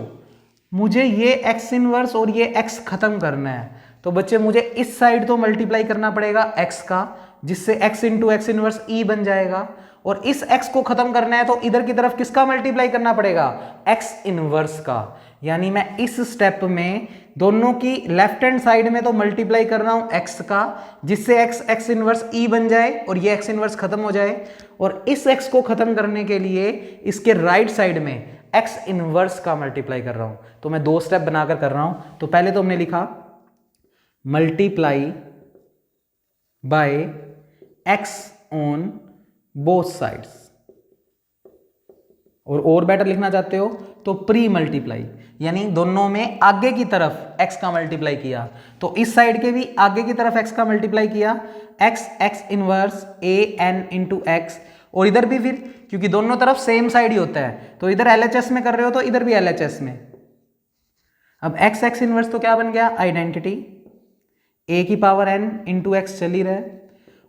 मुझे ये x इनवर्स और ये x खत्म करना है। तो बच्चे मुझे इस साइड तो मल्टीप्लाई करना पड़ेगा x का, जिससे x into x inverse e बन जाएगा। और इस x को खत्म करना है तो इधर की तरफ किसका मल्टीप्लाई करना पड़ेगा, x इनवर्स का। यानी मैं इस स्टेप में दोनों की लेफ्ट हैंड साइड में तो मल्टीप्लाई कर रहा हूं x का, जिससे x इनवर्स e बन जाए और ये x इनवर्स खत्म हो जाए। और इस x को खत्म करने के लिए इसके राइट साइड में x इनवर्स का मल्टीप्लाई कर रहा हूं। तो मैं दो स्टेप बनाकर कर रहा हूं। तो पहले तो हमने लिखा multiply by x on both sides, और बेटर लिखना चाहते हो तो प्री मल्टीप्लाई, यानी दोनों में आगे की तरफ x का मल्टीप्लाई किया। तो इस साइड के भी आगे की तरफ x का मल्टीप्लाई किया, x inverse a n into x. और इधर भी फिर, क्योंकि दोनों तरफ सेम साइड ही होता है, तो इधर LHS में कर रहे हो तो इधर भी LHS में। अब x इनवर्स तो क्या बन गया, आइडेंटिटी a की पावर n इंटू एक्स चल ही रहा है।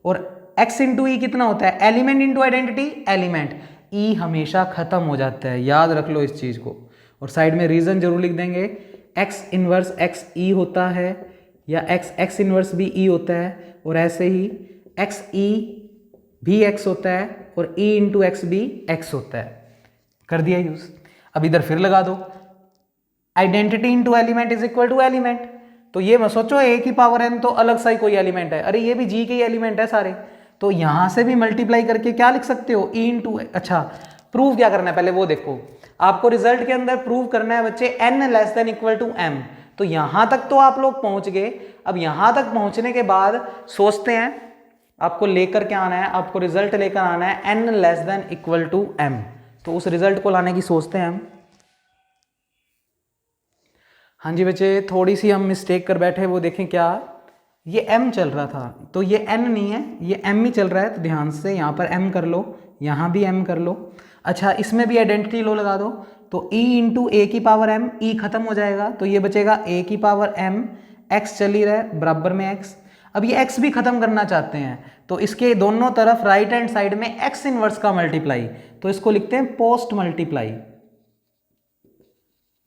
और x इंटू ई कितना होता है, element into identity element, e हमेशा खत्म हो जाता है, याद रख लो इस चीज को। और साइड में रीजन जरूर लिख देंगे, x इनवर्स x e होता है या x इनवर्स भी e होता है, और ऐसे ही x e भी x होता है और e इंटू एक्स भी x होता है। कर दिया यूज। अब इधर फिर लगा दो, identity into element is equal to element. तो ये मत सोचो a की पावर n तो अलग सा ही कोई एलिमेंट है, अरे ये भी g के ही एलिमेंट है सारे। तो यहां से भी मल्टीप्लाई करके क्या लिख सकते हो, e इंटू। अच्छा, प्रूव क्या करना है पहले वो देखो। आपको रिजल्ट के अंदर प्रूव करना है बच्चे n less than equal to m। तो यहां तक तो आप लोग पहुंच गए। अब यहां तक पहुंचने के बाद सोचते हैं आपको लेकर क्या आना है, आपको रिजल्ट लेकर आना है n less than equal to m। तो उस रिजल्ट को लाने की सोचते हैं हम। हाँ जी बच्चे, थोड़ी सी हम मिस्टेक कर बैठे, वो देखें क्या। ये m चल रहा था, तो ये n नहीं है, ये m ही चल रहा है, तो ध्यान से यहाँ पर m कर लो, यहाँ भी m कर लो। अच्छा, इसमें भी आइडेंटिटी लो लगा दो, तो e इंटू ए की पावर m, e खत्म हो जाएगा तो ये बचेगा a की पावर m, x चल ही रहा है बराबर में x। अब ये x भी खत्म करना चाहते हैं, तो इसके दोनों तरफ राइट हैंड साइड में x इनवर्स का मल्टीप्लाई, तो इसको लिखते हैं post multiply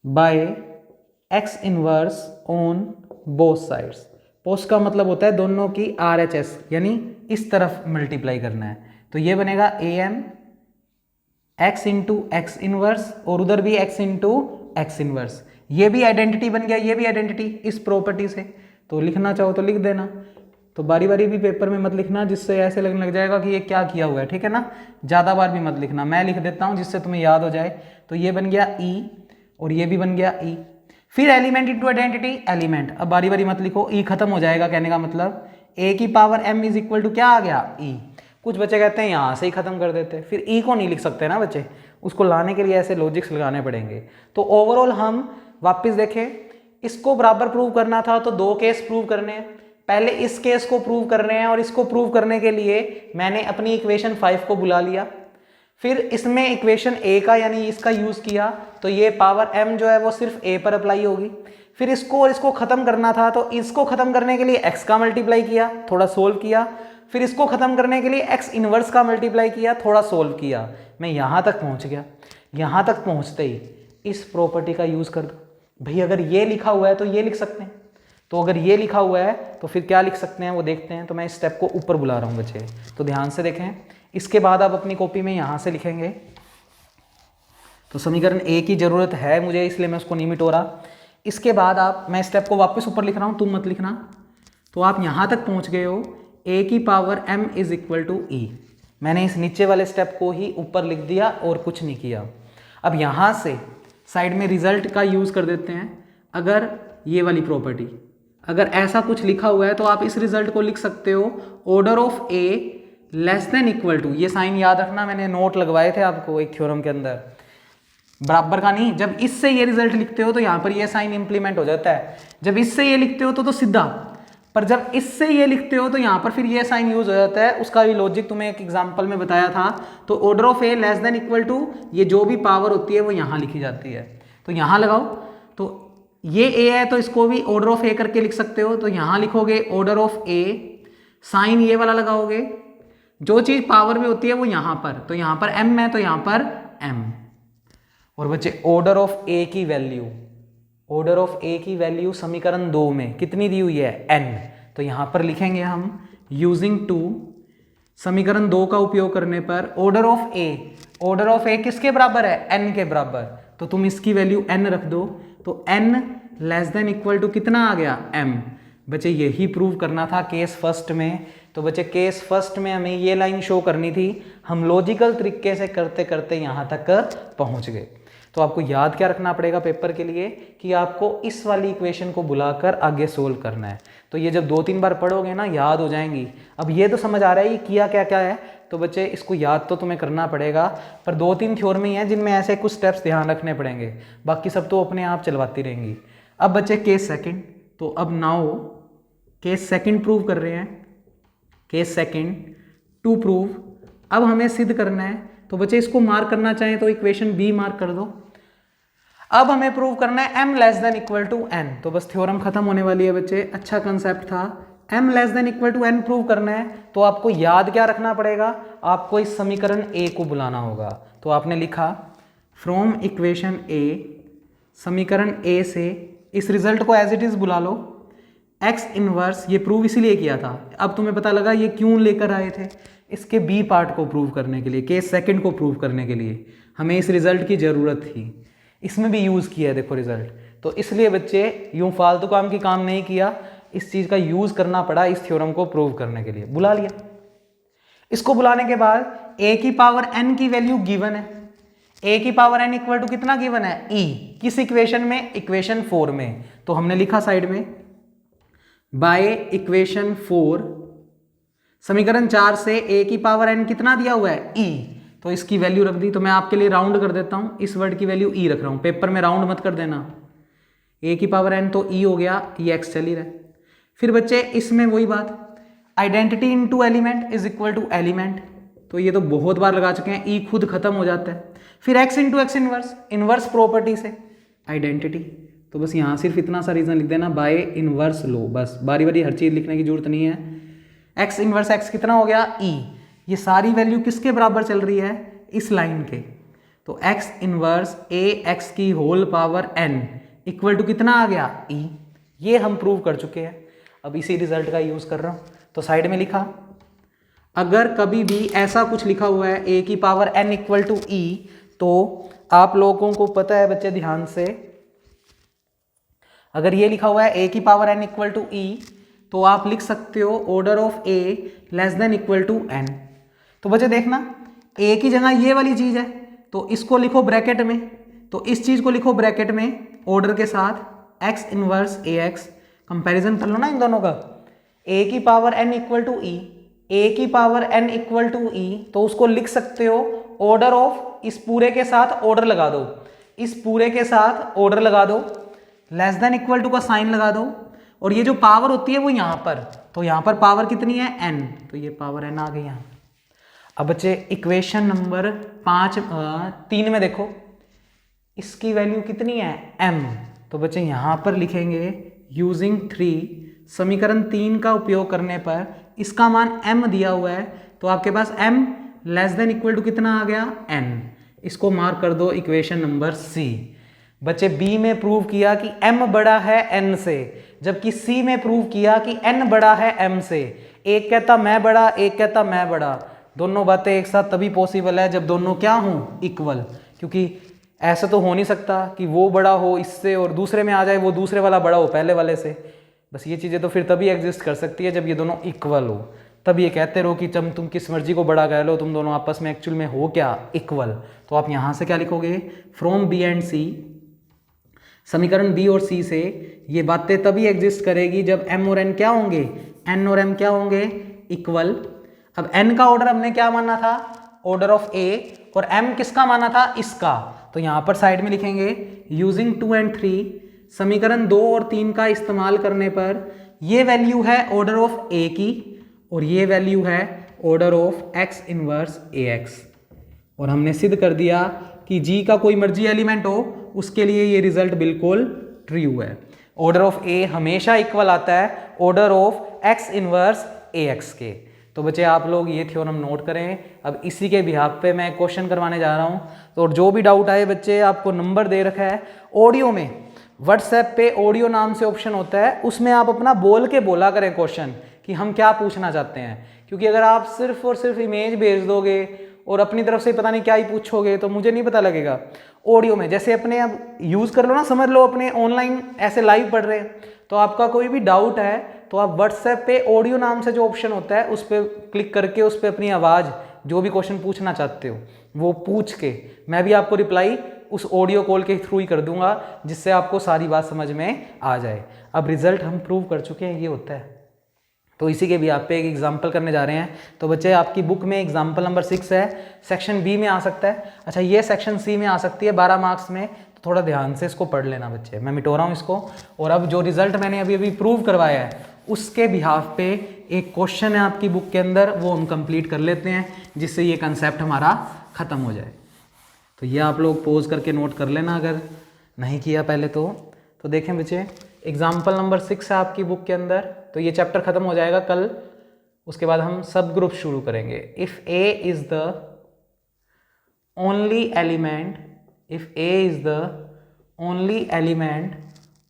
by x inverse on both sides. Post का मतलब होता है दोनों की RHS, यानी इस तरफ मल्टीप्लाई करना है, तो ये बनेगा am x into x inverse और उधर भी x इंटू एक्स इनवर्स। ये भी आइडेंटिटी बन गया, ये भी आइडेंटिटी इस प्रॉपर्टी से, तो लिखना चाहो तो लिख देना, तो बारी बारी भी पेपर में मत लिखना जिससे ऐसे लगने लग जाएगा कि ये क्या किया हुआ है, ठीक है ना। ज़्यादा बार भी मत लिखना, मैं लिख देता हूँ जिससे तुम्हें याद हो जाए। तो ये बन गया e और ये भी बन गया e। फिर एलिमेंट इंटू आइडेंटिटी, एलिमेंट, अब बारी बारी मत लिखो, e खत्म हो जाएगा, कहने का मतलब a की power m is equal to क्या आ गया e। कुछ बच्चे कहते हैं यहाँ से ही खत्म कर देते, फिर e को नहीं लिख सकते ना बच्चे, उसको लाने के लिए ऐसे लॉजिक्स लगाने पड़ेंगे। तो ओवरऑल हम वापस देखें, इसको बराबर प्रूव करना था तो दो केस प्रूव करने हैं। पहले इस केस को प्रूव कर रहे हैं और इसको प्रूव करने के लिए मैंने अपनी इक्वेशन 5 को बुला लिया, फिर इसमें इक्वेशन a का यानी इसका यूज किया, तो ये पावर m जो है वो सिर्फ a पर अप्लाई होगी। फिर इसको और इसको खत्म करना था, तो इसको खत्म करने के लिए x का मल्टीप्लाई किया, थोड़ा सोल्व किया, फिर इसको खत्म करने के लिए x इनवर्स का मल्टीप्लाई किया, थोड़ा सोल्व किया, मैं यहाँ तक पहुँच गया। यहाँ तक पहुँचते ही इस प्रॉपर्टी का यूज कर दो, भाई अगर ये लिखा हुआ है तो ये लिख सकते हैं, तो अगर ये लिखा हुआ है तो फिर क्या लिख सकते हैं वो देखते हैं। तो मैं इस स्टेप को ऊपर बुला रहा हूँ बच्चे, तो ध्यान से देखें। इसके बाद आप अपनी कॉपी में यहाँ से लिखेंगे, तो समीकरण ए की ज़रूरत है मुझे इसलिए मैं उसको नहीं मिटो रहा। इसके बाद आप, मैं स्टेप को वापस ऊपर लिख रहा हूँ, तुम मत लिखना। तो आप यहाँ तक पहुँच गए हो, a की power m is equal to e। मैंने इस नीचे वाले स्टेप को ही ऊपर लिख दिया और कुछ नहीं किया। अब यहाँ से साइड में रिजल्ट का यूज़ कर देते हैं। अगर ये वाली प्रॉपर्टी, अगर ऐसा कुछ लिखा हुआ है तो आप इस रिजल्ट को लिख सकते हो order of a less than equal to, ये साइन याद रखना, मैंने नोट लगवाए थे आपको एक थ्योरम के अंदर, बराबर का नहीं। जब इससे ये रिजल्ट लिखते हो तो यहाँ पर ये साइन इंप्लीमेंट हो जाता है, जब इससे ये लिखते हो तो सीधा, पर जब इससे ये लिखते हो तो यहाँ पर फिर ये साइन यूज हो जाता है। उसका भी लॉजिक तुम्हें एक एग्जांपल में बताया था। तो order of a less than equal to, ये जो भी पावर होती है वो यहाँ लिखी जाती है, तो यहाँ लगाओ। तो ये ए है तो इसको भी ऑर्डर ऑफ ए करके लिख सकते हो, तो यहाँ लिखोगे ऑर्डर ऑफ ए, साइन ये वाला लगाओगे, जो चीज़ पावर में होती है वो यहाँ पर, तो यहाँ पर m है तो यहाँ पर m। और बच्चे ऑर्डर ऑफ ए की वैल्यू, ऑर्डर ऑफ ए की वैल्यू समीकरण 2 में कितनी दी हुई है n, तो यहाँ पर लिखेंगे हम यूजिंग 2, समीकरण 2 का उपयोग करने पर order of A, order of A किसके बराबर है, n के बराबर, तो तुम इसकी वैल्यू n रख दो, तो n less than equal to कितना आ गया m। बच्चे यही प्रूव करना था केस फर्स्ट में। तो बच्चे केस फर्स्ट में हमें ये लाइन शो करनी थी, हम लॉजिकल तरीके से करते करते यहाँ तक पहुँच गए। तो आपको याद क्या रखना पड़ेगा पेपर के लिए कि आपको इस वाली इक्वेशन को बुलाकर आगे सोल्व करना है। तो ये जब 2-3 बार पढ़ोगे ना याद हो जाएंगी। अब ये तो समझ आ रहा है ये किया क्या क्या है, तो बच्चे इसको याद तो तुम्हें करना पड़ेगा, पर 2-3 थ्योरम ही हैं जिनमें ऐसे कुछ स्टेप्स ध्यान रखने पड़ेंगे, बाकी सब तो अपने आप चलवाती रहेंगी। अब बच्चे केस सेकंड, तो अब नाउ केस सेकंड प्रूव कर रहे हैं, केस सेकंड टू प्रूव। अब हमें सिद्ध करना है, तो बच्चे इसको मार्क करना चाहें तो इक्वेशन बी मार्क कर दो। अब हमें प्रूव करना है m less than equal to n, तो बस थ्योरम खत्म होने वाली है बच्चे, अच्छा कंसेप्ट था। m less than equal to n prove करना है, तो आपको याद क्या रखना पड़ेगा, आपको इस समीकरण a को बुलाना होगा। तो आपने लिखा फ्रॉम इक्वेशन a, समीकरण a से इस रिजल्ट को एज इट इज बुला लो, x इनवर्स, ये प्रूव इसीलिए किया था। अब तुम्हें पता लगा ये क्यों लेकर आए थे, इसके b पार्ट को प्रूव करने के लिए, केस सेकंड को प्रूव करने के लिए हमें इस रिजल्ट की ज़रूरत थी, इसमें भी यूज़ किया है देखो रिजल्ट। तो इसलिए बच्चे यूं फालतू काम की काम नहीं किया, इस चीज़ का यूज़ करना पड़ा इस थ्योरम को प्रूव करने के लिए, बुला लिया। इसको बुलाने के बाद a की पावर n की वैल्यू गिवन है, a की पावर n इक्वल टू कितना गिवन है e, किस इक्वेशन में, इक्वेशन 4 में। तो हमने लिखा साइड में बाय इक्वेशन 4, समीकरण 4 से a की पावर n कितना दिया हुआ है e, तो इसकी वैल्यू रख दी। तो मैं आपके लिए राउंड कर देता हूँ, इस वर्ड की वैल्यू e रख रहा हूँ, पेपर में राउंड मत कर देना। a की पावर n तो e हो गया, e x चल ही रहा है। फिर बच्चे इसमें वही बात, identity into element is equal to element, तो ये तो बहुत बार लगा चुके हैं, ई खुद खत्म हो जाता है। फिर x into x inverse, inverse property से आइडेंटिटी, तो बस यहाँ सिर्फ इतना सा रीजन लिख देना, बाय इनवर्स लो, बस बारी बारी हर चीज लिखने की जरूरत नहीं है। एक्स इनवर्स एक्स कितना हो गया, ई, ये सारी वैल्यू किसके बराबर चल रही है, इस लाइन के, तो एक्स इनवर्स ए एक्स की whole power n equal to कितना आ गया, ई, ये हम प्रूव कर चुके हैं। अब इसी रिजल्ट का यूज कर रहा हूँ, तो साइड में लिखा, अगर कभी भी ऐसा कुछ लिखा हुआ है ए की power n equal to e, तो आप लोगों को पता है बच्चे ध्यान से, अगर ये लिखा हुआ है ए की power n equal to e, तो आप लिख सकते हो order of a less than equal to n. तो बच्चे देखना, ए की जगह ये वाली चीज है तो इसको लिखो ब्रैकेट में, तो इस चीज को लिखो ब्रैकेट में ऑर्डर के साथ x inverse a x, comparison कर लो ना इन दोनों का, ए की पावर एन इक्वल टू ई, ए की power n equal to e, तो उसको लिख सकते हो ऑर्डर ऑफ, इस पूरे के साथ ऑर्डर लगा दो, इस पूरे के साथ ऑर्डर लगा दो, लेस देन इक्वल टू का साइन लगा दो, और ये जो पावर होती है वो यहाँ पर, तो यहाँ पर पावर कितनी है n, तो ये पावर n आ गई यहाँ। अब बच्चे इक्वेशन नंबर 3 में देखो, इसकी वैल्यू कितनी है m, तो बच्चे यहाँ पर लिखेंगे यूजिंग 3, समीकरण 3 का उपयोग करने पर इसका मान m दिया हुआ है, तो आपके पास m less than equal to कितना आ गया n, इसको मार्क कर दो इक्वेशन नंबर C। बच्चे B में प्रूव किया कि m बड़ा है n से, जबकि C में प्रूव किया कि n बड़ा है m से। एक कहता मैं बड़ा, एक कहता मैं बड़ा, दोनों बातें एक साथ तभी पॉसिबल है जब दोनों क्या हों, इक्वल, क्योंकि ऐसा तो हो नहीं सकता कि वो बड़ा हो इससे और दूसरे में आ जाए वो दूसरे वाला बड़ा हो पहले वाले से। बस ये चीज़ें तो फिर तभी एग्जिस्ट कर सकती है जब ये दोनों इक्वल हो, तब ये कहते रहो कि जब तुम किस मर्जी को बड़ा कह लो, तुम दोनों आपस में एक्चुअल में हो क्या, इक्वल। तो आप यहाँ से क्या लिखोगे, फ्रॉम बी एंड सी, समीकरण बी और सी से ये बातें तभी एग्जिस्ट करेगी जब m और n क्या होंगे, n और m क्या होंगे, इक्वल। अब n का ऑर्डर हमने क्या माना था, ऑर्डर ऑफ a, और m किसका माना था, इसका, तो यहाँ पर साइड में लिखेंगे यूजिंग 2 and 3, समीकरण 2 और 3 का इस्तेमाल करने पर ये वैल्यू है ऑर्डर ऑफ a की, और ये वैल्यू है order of x inverse ax, और हमने सिद्ध कर दिया कि g का कोई मर्जी एलिमेंट हो उसके लिए ये रिजल्ट बिल्कुल ट्रू है। ऑर्डर ऑफ a हमेशा इक्वल आता है order of x inverse ax के। तो बच्चे आप लोग ये थ्योरम नोट करें। अब इसी के बिहाफ पे मैं क्वेश्चन करवाने जा रहा हूँ, तो जो भी डाउट आए बच्चे, आपको नंबर दे रखा है ऑडियो में, व्हाट्सएप पे ऑडियो नाम से ऑप्शन होता है, उसमें आप अपना बोल के बोला करें क्वेश्चन कि हम क्या पूछना चाहते हैं, क्योंकि अगर आप सिर्फ और सिर्फ इमेज भेज दोगे और अपनी तरफ से पता नहीं क्या ही पूछोगे तो मुझे नहीं पता लगेगा। ऑडियो में जैसे अपने अब यूज़ कर लो ना, समझ लो अपने ऑनलाइन ऐसे लाइव पढ़ रहे हैं, तो आपका कोई भी डाउट है तो आप व्हाट्सएप पे ऑडियो नाम से जो ऑप्शन होता है उस पर क्लिक करके उस पर अपनी आवाज़ जो भी क्वेश्चन पूछना चाहते हो वो पूछ के मैं भी आपको रिप्लाई उस ऑडियो कॉल के थ्रू ही कर दूंगा, जिससे आपको सारी बात समझ में आ जाए। अब रिजल्ट हम प्रूव कर चुके हैं ये होता है, तो इसी के भी आप पे एक एग्जाम्पल करने जा रहे हैं। तो बच्चे आपकी बुक में एग्जाम्पल नंबर 6 है, सेक्शन बी में आ सकता है, अच्छा ये सेक्शन सी में आ सकती है 12 मार्क्स में, तो थोड़ा ध्यान से इसको पढ़ लेना बच्चे, मैं मिटो रहा हूँ इसको। और अब जो रिजल्ट मैंने अभी अभी प्रूव करवाया है उसके बिहाफ पे एक क्वेश्चन है आपकी बुक के अंदर, वो हम कंप्लीट कर लेते हैं जिससे ये कंसेप्ट हमारा ख़त्म हो जाए। तो ये आप लोग पोज करके नोट कर लेना अगर नहीं किया पहले तो देखें बच्चे, एग्जाम्पल नंबर 6 है आपकी बुक के अंदर, तो ये चैप्टर ख़त्म हो जाएगा कल, उसके बाद हम सब ग्रुप शुरू करेंगे। If A is the only element, if A is the only element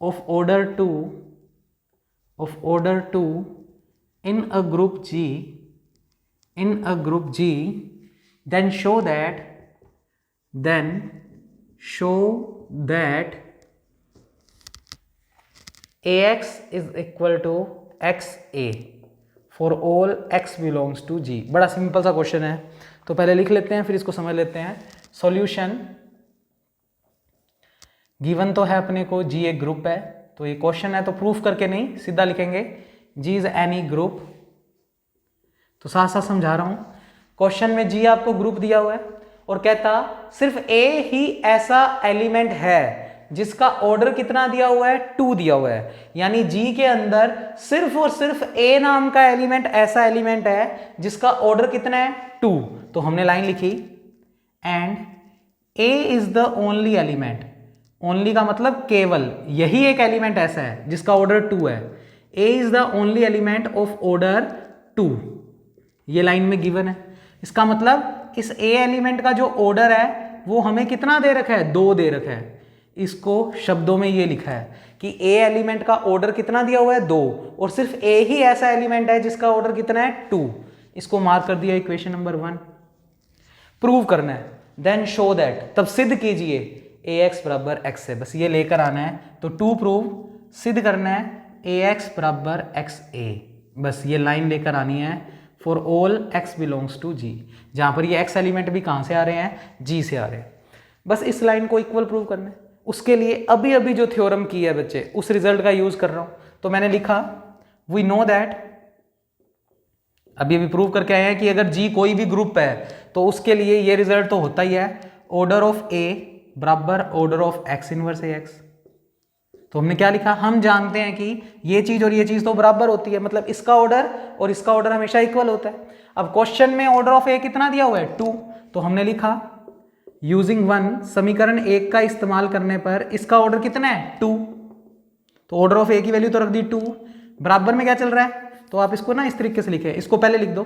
of order 2 in a group G, then show that ax is equal to xa for all x belongs to G। बड़ा सिंपल सा क्वेश्चन है, तो पहले लिख लेते हैं फिर इसको समझ लेते हैं। सॉल्यूशन गिवन तो है अपने को G एक ग्रुप है, तो ये क्वेश्चन है तो प्रूफ करके नहीं सीधा लिखेंगे G इज एनी ग्रुप। तो साथ साथ समझा रहा हूं, क्वेश्चन में G आपको ग्रुप दिया हुआ है और कहता सिर्फ A ही ऐसा एलिमेंट है जिसका ऑर्डर कितना दिया हुआ है, 2 दिया हुआ है। यानी जी के अंदर सिर्फ और सिर्फ ए नाम का एलिमेंट ऐसा एलिमेंट है जिसका ऑर्डर कितना है, 2। तो हमने लाइन लिखी and A is the only element. Only का मतलब केवल, यही एक एलिमेंट ऐसा है जिसका ऑर्डर 2 है। A is the only element of order 2, ये लाइन में गिवन है। इसका मतलब इस ए एलिमेंट का जो ऑर्डर है वो हमें कितना दे रखा है, 2 दे रखा है। इसको शब्दों में ये लिखा है कि ए एलिमेंट का ऑर्डर कितना दिया हुआ है, 2, और सिर्फ ए ही ऐसा एलिमेंट है जिसका ऑर्डर कितना है, 2। इसको मार्क कर दिया इक्वेशन नंबर 1। प्रूव करना है, देन शो दैट, तब सिद्ध कीजिए ए एक्स बराबर एक्स है। बस ये लेकर आना है। तो टू प्रूव, सिद्ध करना है ए एक्स बराबर एक्स ए। बस ये लाइन लेकर आनी है for all X belongs to G, जहां पर ये एक्स एलिमेंट भी कहां से आ रहे हैं, जी से आ रहे हैं। बस इस लाइन को इक्वल प्रूव करना है। उसके लिए अभी अभी जो थ्योरम की है बच्चे, उस रिजल्ट का यूज कर रहा हूं। तो मैंने लिखा वी नो दैट, अभी अभी प्रूव करके आए हैं कि अगर जी कोई भी ग्रुप है तो उसके लिए ये रिजल्ट तो होता ही है, ऑर्डर ऑफ ए बराबर order of x inverse a x. तो हमने क्या लिखा, हम जानते हैं कि ये चीज और ये चीज तो बराबर होती है, मतलब इसका ऑर्डर और इसका ऑर्डर हमेशा इक्वल होता है। अब क्वेश्चन में ऑर्डर ऑफ ए कितना दिया हुआ है, 2। तो हमने लिखा यूजिंग 1, समीकरण 1 का इस्तेमाल करने पर इसका ऑर्डर कितना है, 2। तो ऑर्डर ऑफ ए की वैल्यू तो रख दी 2, बराबर में क्या चल रहा है, तो आप इसको ना इस तरीके से लिखे, इसको पहले लिख दो,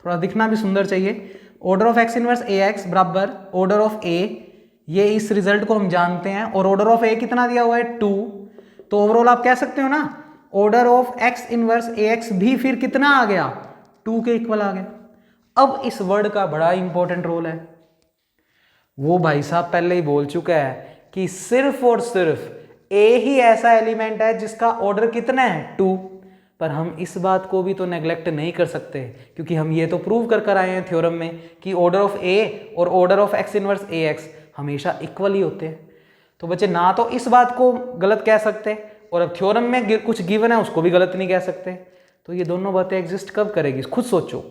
थोड़ा दिखना भी सुंदर चाहिए। Order of x inverse a x बराबर ऑर्डर ऑफ ए, ये इस रिजल्ट को हम जानते हैं, और ऑर्डर ऑफ ए कितना दिया हुआ है, 2। तो ओवरऑल आप कह सकते हो ना, order of x inverse a x भी फिर कितना आ गया, 2 के इक्वल आ गया। अब इस वर्ड का बड़ा इंपॉर्टेंट रोल है, वो भाई साहब पहले ही बोल चुका है कि सिर्फ और सिर्फ ए ही ऐसा एलिमेंट है जिसका ऑर्डर कितना है, 2। पर हम इस बात को भी तो नेग्लेक्ट नहीं कर सकते, क्योंकि हम ये तो प्रूव कर आए हैं थ्योरम में कि ऑर्डर ऑफ ए और order of x inverse a x हमेशा इक्वल ही होते हैं। तो बच्चे ना तो इस बात को गलत कह सकते, और अब थ्योरम में कुछ गिवन है उसको भी गलत नहीं कह सकते। तो ये दोनों बातें एग्जिस्ट कब करेगी, खुद सोचो।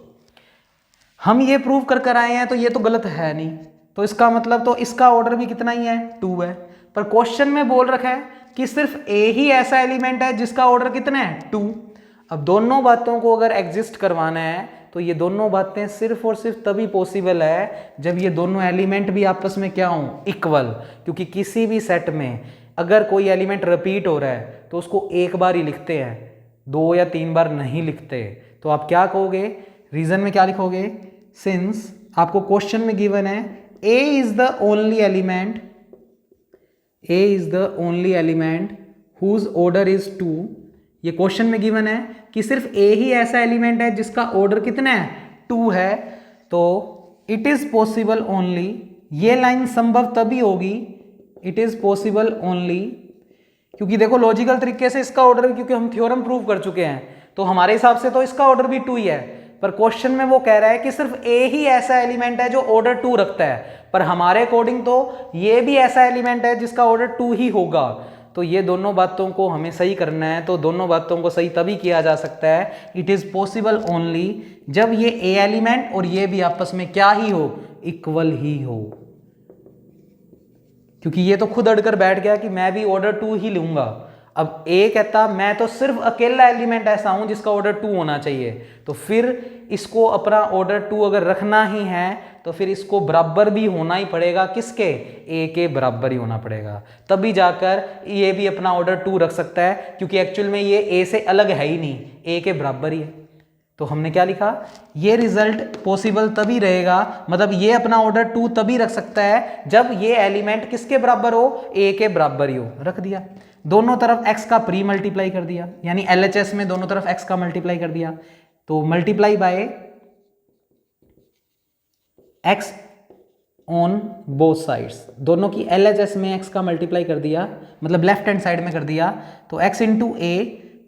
हम ये प्रूव कर आए हैं तो ये तो गलत है नहीं, तो इसका मतलब तो इसका ऑर्डर भी कितना ही है, 2 है। पर क्वेश्चन में बोल रखा है कि सिर्फ ए ही ऐसा एलिमेंट है जिसका ऑर्डर कितना है, 2। अब दोनों बातों को अगर एग्जिस्ट करवाना है तो ये दोनों बातें सिर्फ और सिर्फ तभी पॉसिबल है जब ये दोनों एलिमेंट भी आपस में क्या हों, इक्वल। क्योंकि किसी भी सेट में अगर कोई एलिमेंट रिपीट हो रहा है तो उसको एक बार ही लिखते हैं, 2 या 3 बार नहीं लिखते। तो आप क्या कहोगे, रीजन में क्या लिखोगे, सिंस आपको क्वेश्चन में गिवन है A is the only element, A is the only element whose order is 2। ये क्वेश्चन में गिवन है कि सिर्फ ए ही ऐसा एलिमेंट है जिसका ऑर्डर कितना है, 2 है। तो इट इज पॉसिबल ओनली, ये लाइन संभव तभी होगी, इट इज पॉसिबल ओनली, क्योंकि देखो लॉजिकल तरीके से इसका ऑर्डर, क्योंकि हम थ्योरम प्रूव कर चुके हैं तो हमारे हिसाब से तो इसका ऑर्डर भी 2 ही है। पर क्वेश्चन में वो कह रहा है कि सिर्फ ए ही ऐसा एलिमेंट है जो ऑर्डर 2 रखता है, पर हमारे अकॉर्डिंग तो ये भी ऐसा एलिमेंट है जिसका ऑर्डर 2 ही होगा। तो ये दोनों बातों को हमें सही करना है, तो दोनों बातों को सही तभी किया जा सकता है, इट इज पॉसिबल ओनली, जब ये ए एलिमेंट और ये भी आपस में क्या ही हो, इक्वल ही हो। क्योंकि ये तो खुद अड़कर बैठ गया कि मैं भी ऑर्डर 2 ही लूंगा। अब ए कहता मैं तो सिर्फ अकेला एलिमेंट ऐसा हूं जिसका ऑर्डर 2 होना चाहिए, तो फिर इसको अपना ऑर्डर 2 अगर रखना ही है तो फिर इसको बराबर भी होना ही पड़ेगा, किसके, ए के बराबर ही होना पड़ेगा, तभी जाकर ये भी अपना ऑर्डर 2 रख सकता है। क्योंकि एक्चुअल में ये ए से अलग है ही नहीं, ए के बराबर ही है। तो हमने क्या लिखा, ये रिजल्ट पॉसिबल तभी रहेगा, मतलब ये अपना ऑर्डर 2 तभी रख सकता है जब ये एलिमेंट किसके बराबर हो, ए के बराबर ही हो। रख दिया, दोनों तरफ x का प्री मल्टीप्लाई कर दिया, यानी LHS में दोनों तरफ x का मल्टीप्लाई कर दिया। तो multiply by x on both sides, दोनों की LHS में x का मल्टीप्लाई कर दिया, मतलब लेफ्ट हैंड साइड में कर दिया। तो x इंटू ए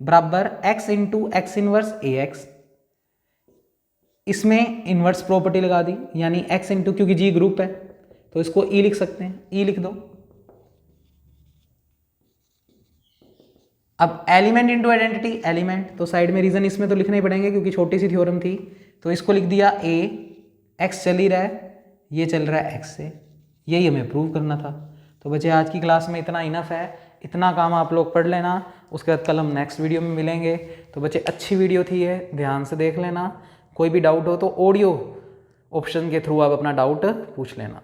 बराबर x into x inverse a x, इसमें इनवर्स प्रॉपर्टी लगा दी, यानी x इंटू, क्योंकि जी ग्रुप है तो इसको e लिख सकते हैं, e लिख दो। अब एलिमेंट इंटू आइडेंटिटी, एलिमेंट तो साइड में रीजन इसमें तो लिखने ही पड़ेंगे क्योंकि छोटी सी थ्योरम थी, तो इसको लिख दिया a, x चल ही रहा है, ये चल रहा है x से, यही हमें प्रूव करना था। तो बच्चे आज की क्लास में इतना इनफ है, इतना काम आप लोग पढ़ लेना, उसके बाद कल हम नेक्स्ट वीडियो में मिलेंगे। तो बच्चे अच्छी वीडियो थी ये, ध्यान से देख लेना। कोई भी डाउट हो तो ऑडियो ऑप्शन के थ्रू आप अपना डाउट पूछ लेना।